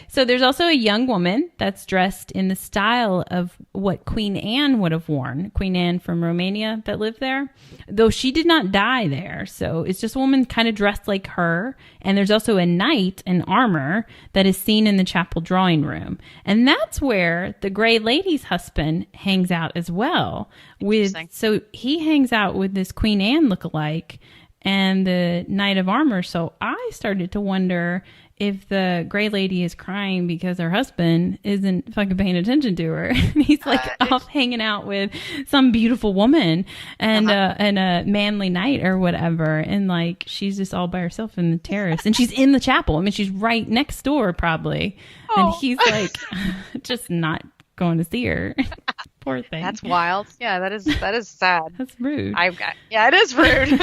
so there's also a young woman that's dressed in the style of what Queen Anne would have worn. Queen Anne from Romania that lived there, though she did not die there. So it's just a woman kind of dressed like her. And there's also a knight in armor that is seen in the chapel drawing room. And that's where the Gray Lady's husband hangs out as well. So he hangs out with this Queen Anne lookalike and the Knight of Armor. So I started to wonder if the Gray Lady is crying because her husband isn't fucking paying attention to her. He's like off hanging out with some beautiful woman and a manly knight or whatever. And like, she's just all by herself in the terrace and she's in the chapel. I mean, she's right next door probably. Oh. And he's like, just not going to see her. Poor thing. That's wild. Yeah, that is sad. That's rude. It is rude.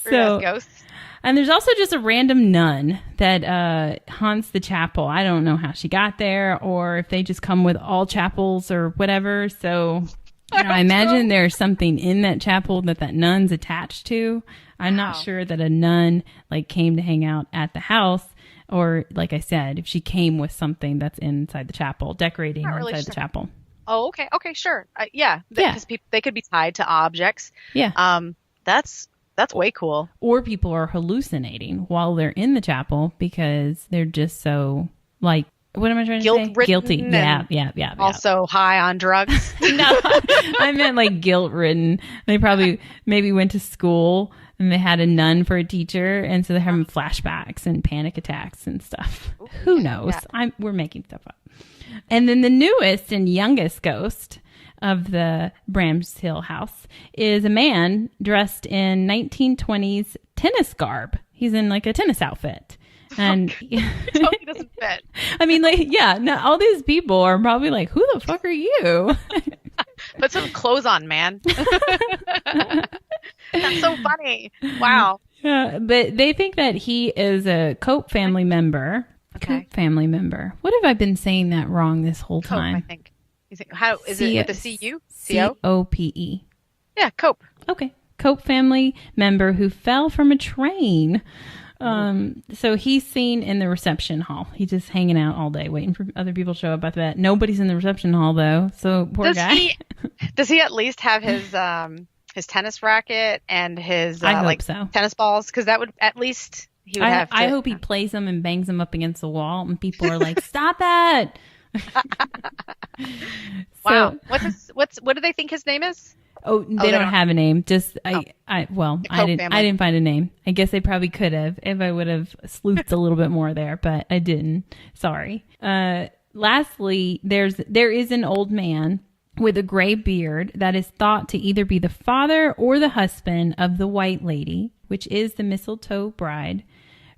So, ghosts. And there's also just a random nun that haunts the chapel. I don't know how she got there or if they just come with all chapels or whatever. So I imagine there's something in that chapel that nun's attached to. I'm not sure that a nun like came to hang out at the house. Or, like I said, if she came with something that's inside the chapel, decorating inside the chapel. Oh, okay. Okay, sure. Because they could be tied to objects. Yeah. That's way cool. Or people are hallucinating while they're in the chapel because they're just so, like, what am I trying to say? Guilty. Yeah. Also high on drugs. No, I meant like guilt-ridden. They probably maybe went to school and they had a nun for a teacher, and so they're having flashbacks and panic attacks and stuff. Ooh, who knows? Yeah. We're making stuff up. And then the newest and youngest ghost of the Bramshill House is a man dressed in 1920s tennis garb. He's in like a tennis outfit. And it totally doesn't fit. I mean, like, yeah, now all these people are probably like, who the fuck are you? Put some clothes on, man. That's so funny. Wow. Yeah, but they think that he is a Cope family member. Okay. Cope family member. What have I been saying that wrong this whole time? Cope, I think. You think how is it with the C-U? C-O-P-E. Yeah, Cope. Okay. Cope family member who fell from a train. So he's seen in the reception hall. He's just hanging out all day, waiting for other people to show up. I bet nobody's in the reception hall though. So poor guy. Does he at least have his tennis racket and his I hope so. tennis balls? Because that would at least he would have. I hope he plays them and bangs them up against the wall, and people are like, "Stop that!" Wow. What do they think his name is? Oh, they don't have a name. Just I didn't find a name. I guess they probably could have if I would have sleuthed a little bit more there, but I didn't. Sorry. Lastly, there is an old man with a gray beard that is thought to either be the father or the husband of the White Lady, which is the Mistletoe Bride.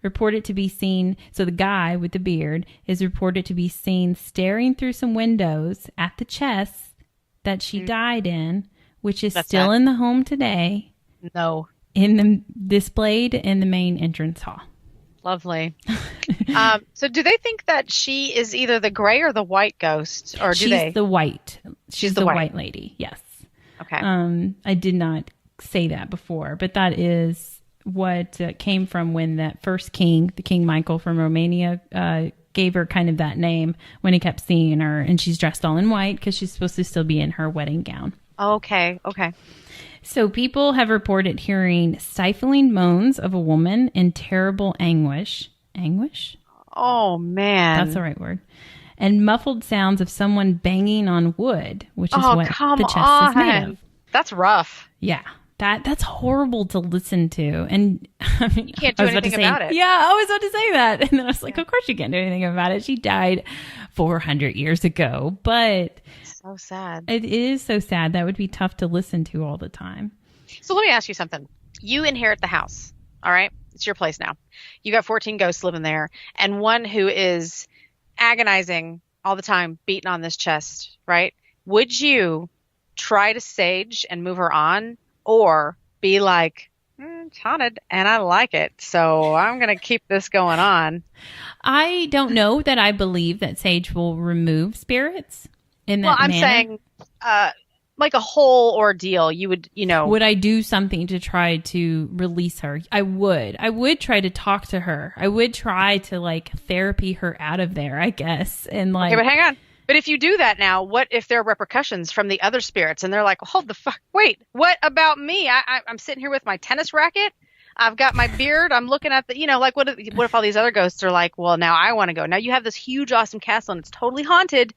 Reported to be seen, so the guy with the beard is reported to be seen staring through some windows at the chest that she died in, which is still in the home today. No. Displayed in the main entrance hall. Lovely. So do they think that she is either the gray or the white ghost? Or She's the white. She's the white lady, yes. Okay. I did not say that before, but that is came from when that first king, the King Michael from Romania, gave her kind of that name when he kept seeing her, and she's dressed all in white because she's supposed to still be in her wedding gown. Okay. So people have reported hearing stifling moans of a woman in terrible anguish. Anguish? Oh, man. That's the right word. And muffled sounds of someone banging on wood, which is what the chest is made of. That's rough. Yeah. That's horrible to listen to. And I mean, you can't do anything about it. Yeah, I was about to say that. And then I was like, of course you can't do anything about it. She died 400 years ago. But so sad. It is so sad. That would be tough to listen to all the time. So let me ask you something. You inherit the house, all right? It's your place now. You got 14 ghosts living there, and one who is agonizing all the time, beating on this chest, right? Would you try to sage and move her on, or be like, it's haunted and I like it, so I'm going to keep this going on? I don't know that I believe that sage will remove spirits in that manner. Saying like a whole ordeal. You would, Would I do something to try to release her? I would. I would try to talk to her. I would try to like therapy her out of there, I guess. And like, okay, but hang on. But if you do that now, what if there are repercussions from the other spirits and they're like, hold the fuck, wait, what about me? I'm sitting here with my tennis racket. I've got my beard. I'm looking at the, like, what if all these other ghosts are like, well, now I want to go. Now you have this huge, awesome castle and it's totally haunted.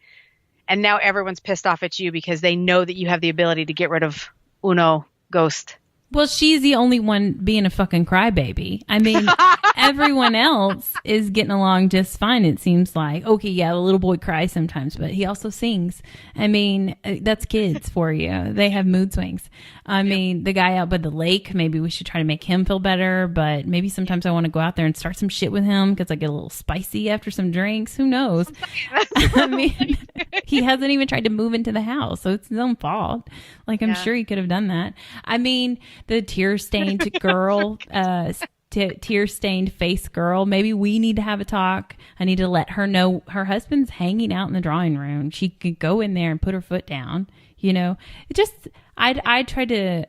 And now everyone's pissed off at you because they know that you have the ability to get rid of Uno ghost. Well, she's the only one being a fucking crybaby. I mean, everyone else is getting along just fine, it seems like. Okay, yeah, the little boy cries sometimes, but he also sings. I mean, that's kids for you. They have mood swings. I mean, the guy out by the lake, maybe we should try to make him feel better, but maybe sometimes I want to go out there and start some shit with him because I get a little spicy after some drinks. Who knows? I mean, he hasn't even tried to move into the house, so it's his own fault. Like, I'm sure he could have done that. I mean, the tear-stained girl, tear-stained face girl, maybe we need to have a talk. I need to let her know her husband's hanging out in the drawing room. She could go in there and put her foot down, I'd try to,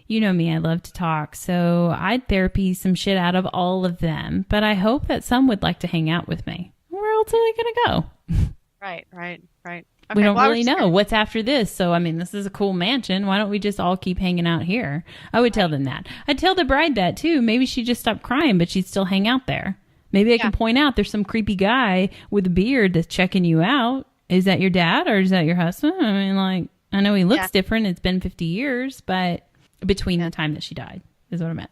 me, I love to talk, so I'd therapy some shit out of all of them, but I hope that some would like to hang out with me. Where else are they going to go? Right. Okay, we don't really know what's after this. So, I mean, this is a cool mansion. Why don't we just all keep hanging out here? I would tell them that. I'd tell the bride that, too. Maybe she'd just stop crying, but she'd still hang out there. Maybe I can point out there's some creepy guy with a beard that's checking you out. Is that your dad or is that your husband? I mean, like, I know he looks different. It's been 50 years, but between the time that she died is what I meant.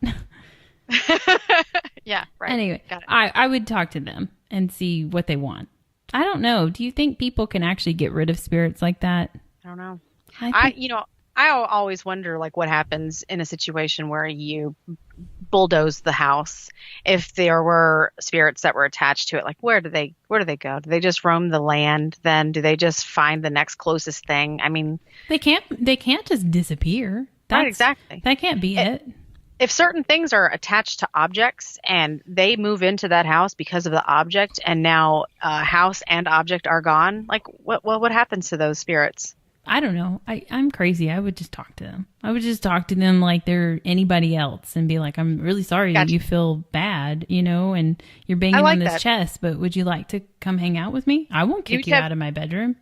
Yeah, right. Anyway, got it. I would talk to them and see what they want. I don't know. Do you think people can actually get rid of spirits like that? I don't know. I always wonder, like, what happens in a situation where you bulldoze the house. If there were spirits that were attached to it, like, where do they go? Do they just roam the land? Then do they just find the next closest thing? I mean, they can't just disappear. Right, exactly. That can't be it. If certain things are attached to objects and they move into that house because of the object, and now house and object are gone, like, what happens to those spirits? I don't know. I'm crazy. I would just talk to them. I would just talk to them like they're anybody else and be like, I'm really sorry that you feel bad, and you're banging on this chest, but would you like to come hang out with me? I won't kick you out of my bedroom.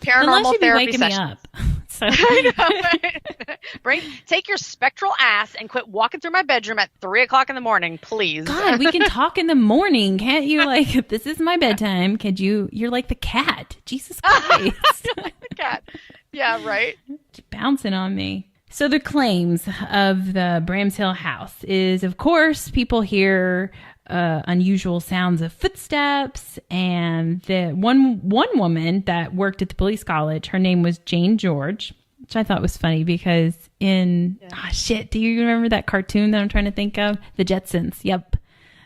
Paranormal therapy waking sessions. me up. So. I know, right? Take your spectral ass and quit walking through my bedroom at 3:00 in the morning, please. God, we can talk in the morning, can't you? Like, this is my bedtime. Could you? You're like the cat. Jesus Christ. Like the cat. Yeah, right. Just bouncing on me. So the claims of the Bramshill House is, of course, people hear unusual sounds of footsteps, and the one woman that worked at the police college, her name was Jane George, which I thought was funny because do you remember that cartoon that I'm trying to think of? The Jetsons. Yep.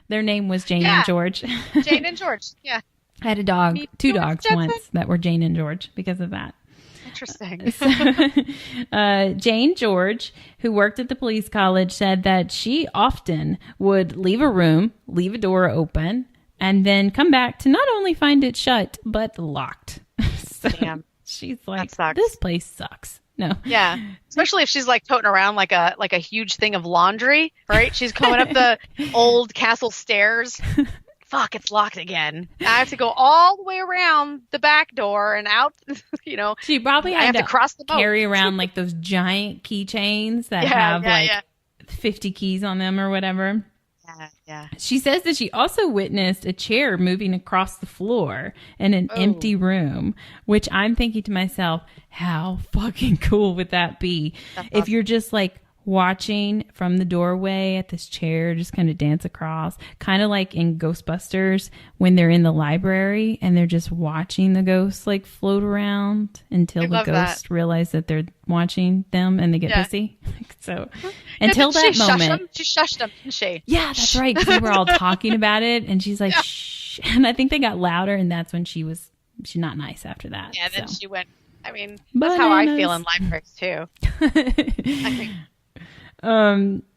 Their name was Jane and George. Jane and George. Yeah. I had a dog, two dogs once that were Jane and George because of that. Interesting. Jane George, who worked at the police college, said that she often would leave a room, leave a door open, and then come back to not only find it shut, but locked. So Damn. she's like, that sucks. this place sucks. No. Yeah. Especially if she's like toting around like a huge thing of laundry, right? She's going up the old castle stairs. Fuck, it's locked again. I have to go all the way around the back door and out, She probably had to cross the moat. carry around like those giant keychains that have 50 keys on them or whatever. Yeah. She says that she also witnessed a chair moving across the floor in an empty room, which I'm thinking to myself, how fucking cool would that be? That's awesome. If you're just like watching from the doorway at this chair, just kind of dance across, kind of like in Ghostbusters when they're in the library and they're just watching the ghosts like float around until the ghosts realize that they're watching them and they get pissy. So until that moment, she shushed them, didn't she? Yeah, that's right. Because we were all talking about it and she's like, shh. And I think they got louder and that's when she's not nice after that. Yeah, then she went, I mean, that's how I feel in libraries too. I think.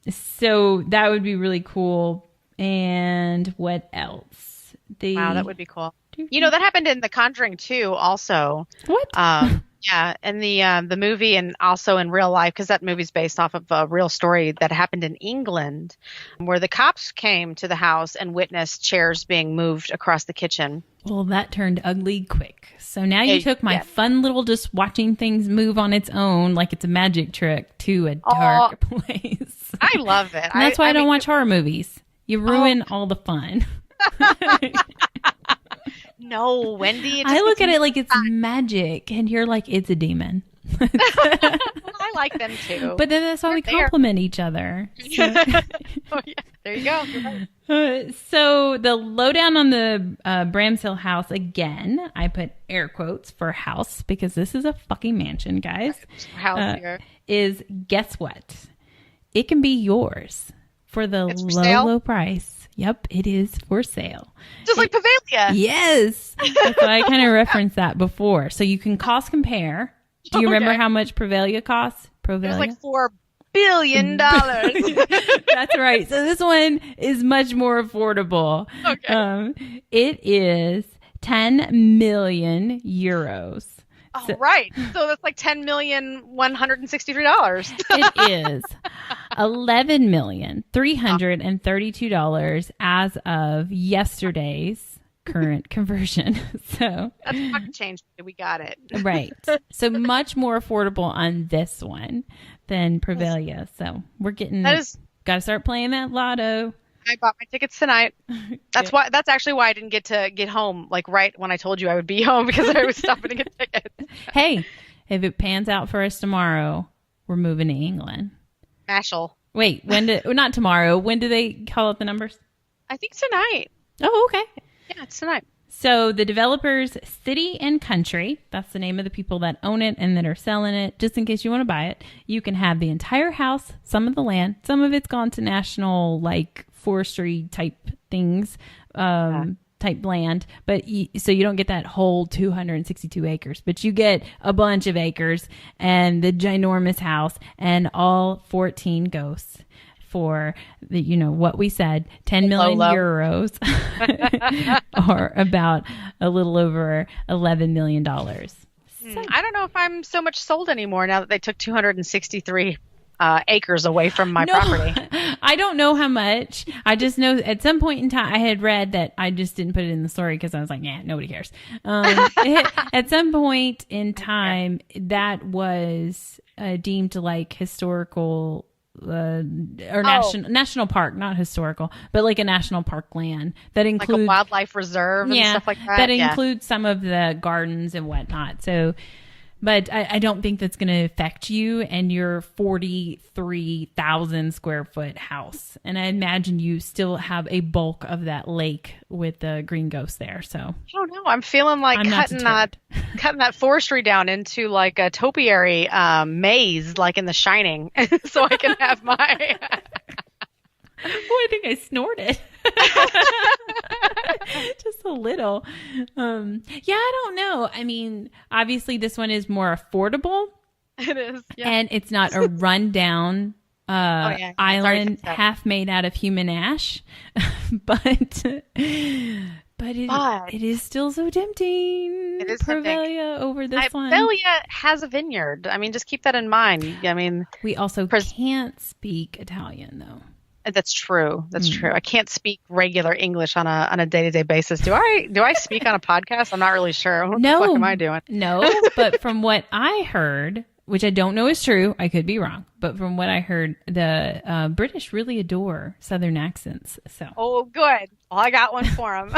So that would be really cool. And what else? Wow, that would be cool. That happened in The Conjuring 2 also. What? Yeah, in the movie and also in real life, because that movie's based off of a real story that happened in England, where the cops came to the house and witnessed chairs being moved across the kitchen. Well, that turned ugly quick. So now you took my fun little just watching things move on its own like it's a magic trick to a dark place. I love it. And that's why I don't watch horror movies. You ruin all the fun. No, Wendy. I look at it like it's magic, and you're like, it's a demon. I like them too. But then that's why we compliment each other. So. Oh, yeah. There you go. You're right. So the lowdown on the Bramshill House, again, I put air quotes for house because this is a fucking mansion, guys. House here. Is guess what? It can be yours for the low price. Yep, it is for sale. Just like Pavalia. Yes. That's why I kind of referenced that before. So you can cost compare. Do you remember how much Pavalia costs? It was like $4 billion. That's right. So this one is much more affordable. Okay. It is 10 million euros. Oh, right. So that's like $10,163. It is $11,332 as of yesterday's current conversion. So that's pocket change. We got it. Right. So much more affordable on this one than Pavalia. So we're getting got to start playing that lotto. I bought my tickets tonight. That's actually why I didn't get home like right when I told you I would be home, because I was stopping to get tickets. Hey, if it pans out for us tomorrow, we're moving to England. Mashtle. Wait, not tomorrow. When do they call out the numbers? I think tonight. Oh, okay. Yeah, it's tonight. So the developers, City and Country, that's the name of the people that own it and that are selling it, just in case you want to buy it. You can have the entire house, some of the land, some of it's gone to national, like, forestry type things, type land, but so you don't get that whole 262 acres, but you get a bunch of acres and the ginormous house and all 14 ghosts for the, what we said, 10 million euros or about a little over $11 million. So, I don't know if I'm so much sold anymore now that they took 263 acres away from my property. I don't know how much. I just know at some point in time I had read that. I just didn't put it in the story because I was like, yeah, nobody cares. At some point in time, that was deemed to like historical or national park, not historical, but like a national park land that includes like a wildlife reserve and stuff like that. That includes some of the gardens and whatnot. So. But I don't think that's going to affect you and your 43,000 square foot house. And I imagine you still have a bulk of that lake with the green ghost there. So I don't know. I'm feeling like cutting that forestry down into like a topiary maze, like in The Shining, so I can have my. Oh, I think I snorted. Just a little. Yeah, I don't know. I mean, obviously this one is more affordable. It is. Yeah. And it's not a rundown island half made out of human ash. But But it is still so tempting. It is Prevelia over this one. Prevelia has a vineyard. I mean, just keep that in mind. I mean, we also can't speak Italian, though. That's true. That's true. I can't speak regular English on a day-to-day basis. Do I speak on a podcast? I'm not really sure. What the fuck am I doing? No, but from what I heard, which I don't know is true, I could be wrong, but from what I heard, the British really adore Southern accents. So. Oh, good. Well, I got one for them.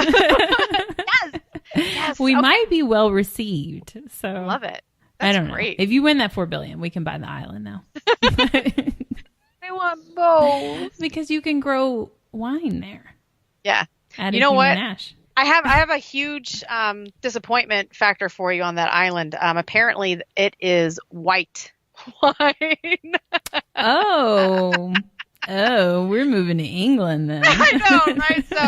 Yes. We might be well received. So love it. That's I don't great. Know. If you win that $4 billion, we can buy the island now. I want both because you can grow wine there. Yeah. You know what? Ash. I have a huge disappointment factor for you on that island. Apparently, it is white wine. Oh, we're moving to England then. I know, right? So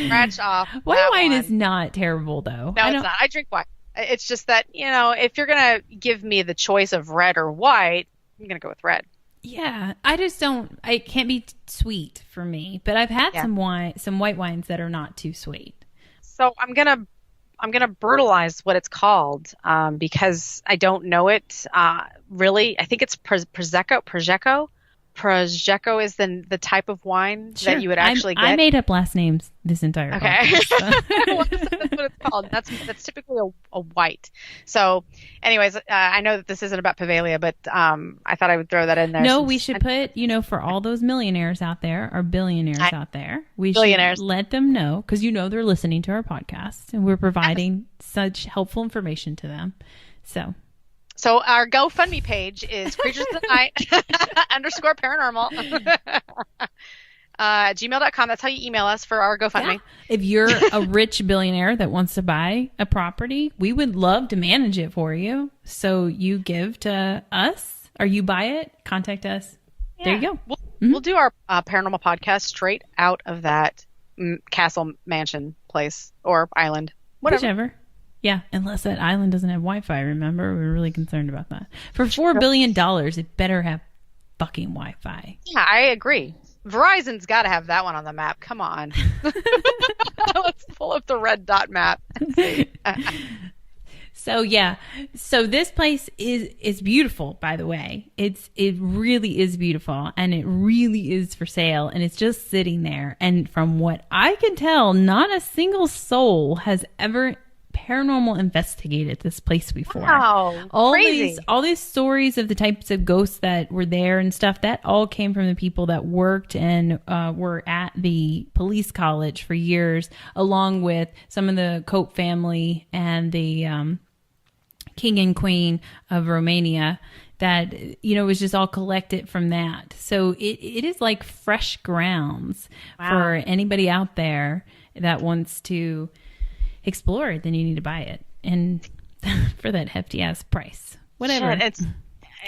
scratch off. White wine is not terrible, though. No, it's not. I drink white. It's just that, if you're gonna give me the choice of red or white, I'm gonna go with red. Yeah, I just don't. It can't be sweet for me. But I've had some white wines that are not too sweet. So I'm gonna brutalize what it's called because I don't know it really. I think it's Prosecco. Prosecco is the type of wine that you would actually get. I made up last names this entire podcast. Well, that's what it's called. That's typically a white. So, anyways, I know that this isn't about Prevelia, but I thought I would throw that in there. No, we should put, for all those millionaires out there or billionaires out there, we should let them know, because they're listening to our podcast and we're providing such helpful information to them. So our GoFundMe page is Creatures of the Night _paranormal gmail.com. That's how you email us for our GoFundMe. Yeah. If you're a rich billionaire that wants to buy a property, we would love to manage it for you. So you give to us or you buy it, contact us. Yeah. There you go. We'll do our paranormal podcast straight out of that castle mansion place or island. Whichever. Yeah, unless that island doesn't have Wi-Fi, remember? We're really concerned about that. For $4 billion, it better have fucking Wi-Fi. Yeah, I agree. Verizon's got to have that one on the map. Come on. Let's pull up the red dot map and see. So this place is beautiful, by the way. It really is beautiful, and it really is for sale, and it's just sitting there. And from what I can tell, not a single soul has ever paranormal investigated this place before. Wow, all crazy. these stories of the types of ghosts that were there and stuff, that all came from the people that worked and were at the police college for years, along with some of the Cope family and the king and queen of Romania. That was just all collected from that. So it is like fresh grounds for anybody out there that wants to explore it. Then you need to buy it, and for that hefty ass price, whatever.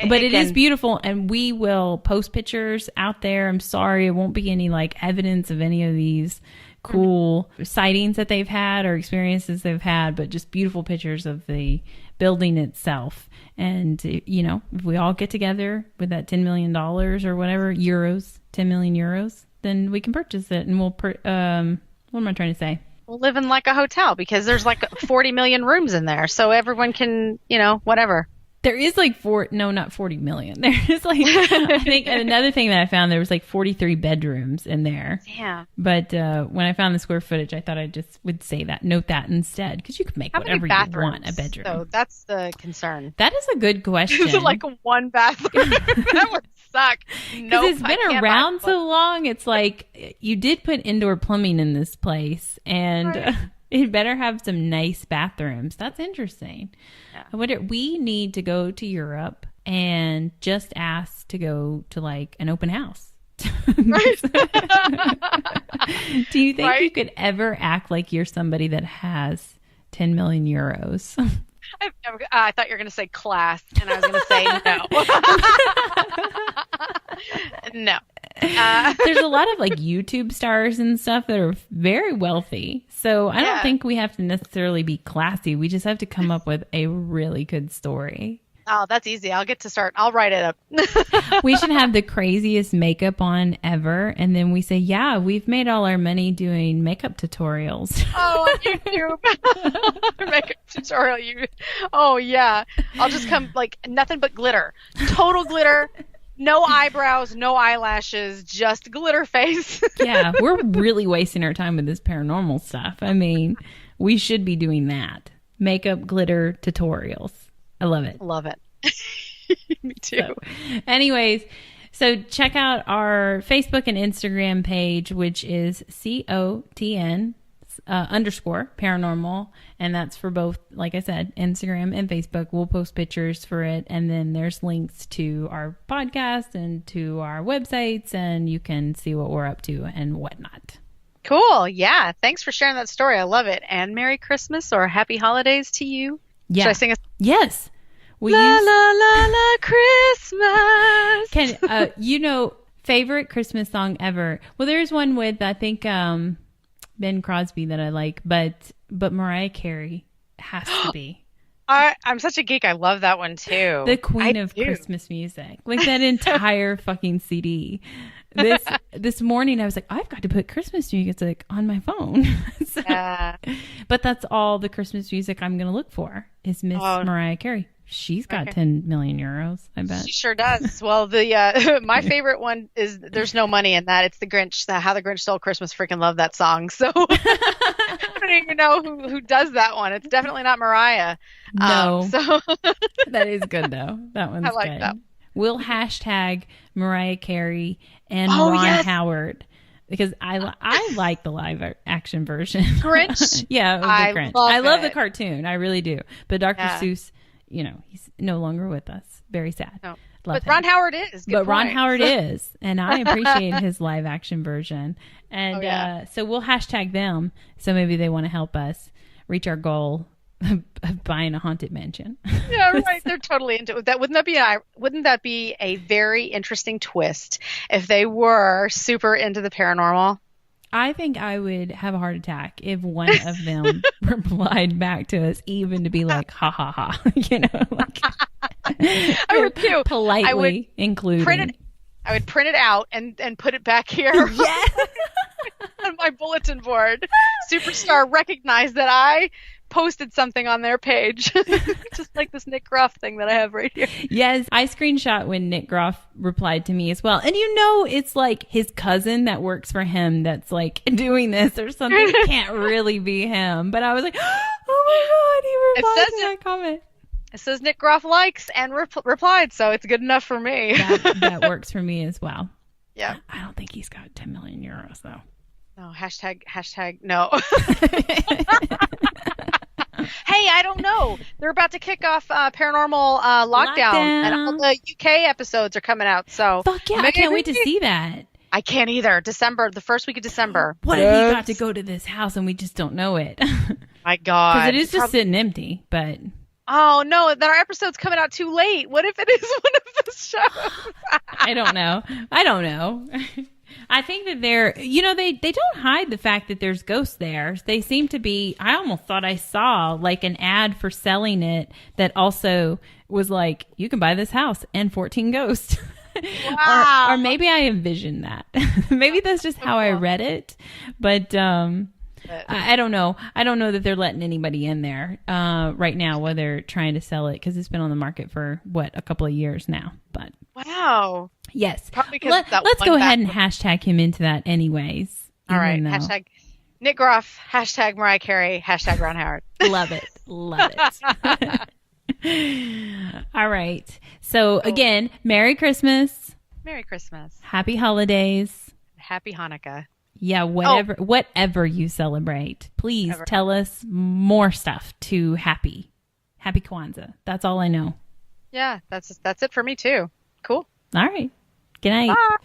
But it is beautiful, and we will post pictures out there. I'm sorry, it won't be any evidence of any of these cool sightings that they've had or experiences they've had, but just beautiful pictures of the building itself. And if we all get together with that $10 million or whatever euros, 10 million euros, then we can purchase it, and we'll what am I trying to say? We'll live in like a hotel because there's 40 million rooms in there. So everyone can, whatever. There is not 40 million. There is I think another thing that I found, there was 43 bedrooms in there. Yeah. But when I found the square footage, I thought I just would say that, note that instead, because you could make whatever you want a bedroom. So that's the concern. That is a good question. Is it one bathroom? That would suck. Because it's been around so long. It's you did put indoor plumbing in this place, and it better have some nice bathrooms. That's interesting. Yeah. I wonder, we need to go to Europe and just ask to go to an open house. Right. Do you think you could ever act like you're somebody that has 10 million euros? I thought you were going to say class, and I was going to say no. No. There's a lot of YouTube stars and stuff that are very wealthy. So I don't think we have to necessarily be classy. We just have to come up with a really good story. Oh, that's easy. I'll write it up. We should have the craziest makeup on ever. And then we say, yeah, we've made all our money doing makeup tutorials. Oh, on YouTube. Makeup tutorial. Oh, yeah. I'll just come like nothing but glitter. Total glitter. No eyebrows, no eyelashes, just glitter face. Yeah, we're really wasting our time with this paranormal stuff. I mean, we should be doing that. Makeup, glitter tutorials. I love it. Love it. Me too. So, anyways, so check out our Facebook and Instagram page, which is COTN _ paranormal. And that's for both, like I said, Instagram and Facebook. We'll post pictures for it. And then there's links to our podcast and to our websites, and you can see what we're up to and whatnot. Cool. Yeah. Thanks for sharing that story. I love it. And Merry Christmas or Happy Holidays to you. Yeah. Should I sing a Yes. La la la la Christmas. Favorite Christmas song ever? Well, there's one with, I think, Ben Crosby that I like, but Mariah Carey has to be. I'm such a geek. I love that one too. The queen of Christmas music. Like that entire fucking CD. This morning I was like, I've got to put Christmas music on my phone. So, yeah. But that's all the Christmas music I'm going to look for is Miss Mariah Carey. She's got 10 million euros, I bet. She sure does. Well, my favorite one is There's No Money in That. It's the Grinch, How the Grinch Stole Christmas. Freaking love that song. So I don't even know who does that one. It's definitely not Mariah. No. That is good, though. That one's I like good. that. We'll hashtag Mariah Carey and Ron Howard. Because I like the live action version. Grinch? Yeah, of the Grinch. I love the cartoon. I really do. But Dr. Seuss, he's no longer with us. Very sad. No. But Ron Howard is. Good point. Ron Howard is. And I appreciate his live action version. And so we'll hashtag them. So maybe they want to help us reach our goal of buying a haunted mansion. Yeah, right. They're totally into it. Wouldn't that be a very interesting twist if they were super into the paranormal? I think I would have a heart attack if one of them replied back to us, even to be like, ha ha ha, like I would too. Politely including. I would print it out and put it back here. Yeah. On my bulletin board. Superstar recognized that I posted something on their page. Just like this Nick Groff thing that I have right here. Yes, I screenshot when Nick Groff replied to me as well. And it's like his cousin that works for him that's like doing this or something. It can't really be him. But I was like, oh my God, he replied to that comment. It says Nick Groff likes and replied, so it's good enough for me. That works for me as well. Yeah. I don't think he's got 10 million euros though. No, hashtag no. Hey, I don't know. They're about to kick off paranormal lockdown, and all the UK episodes are coming out. So fuck yeah, I can't wait to see that. I can't either. The first week of December. What if he got to go to this house and we just don't know it? My God. Because it is just sitting empty, but... Oh, no, then our episode's coming out too late. What if it is one of the shows? I don't know. I think that they don't hide the fact that there's ghosts there. They seem to be, I almost thought I saw like an ad for selling it that also was like, you can buy this house and 14 ghosts. Wow. or maybe I envisioned that. Maybe that's just how I read it. But I don't know. I don't know that they're letting anybody in there right now while they're trying to sell it because it's been on the market for, a couple of years now. But wow. Yes. Let's go ahead and hashtag him into that anyways. All right. Hashtag Nick Groff, hashtag Mariah Carey, hashtag Ron Howard. Love it. Love it. All right. So again, Merry Christmas. Merry Christmas. Happy holidays. Happy Hanukkah. Yeah, whatever you celebrate, please tell us more stuff to Happy Kwanzaa. That's all I know. Yeah, that's it for me too. Cool. All right. Good night. Bye.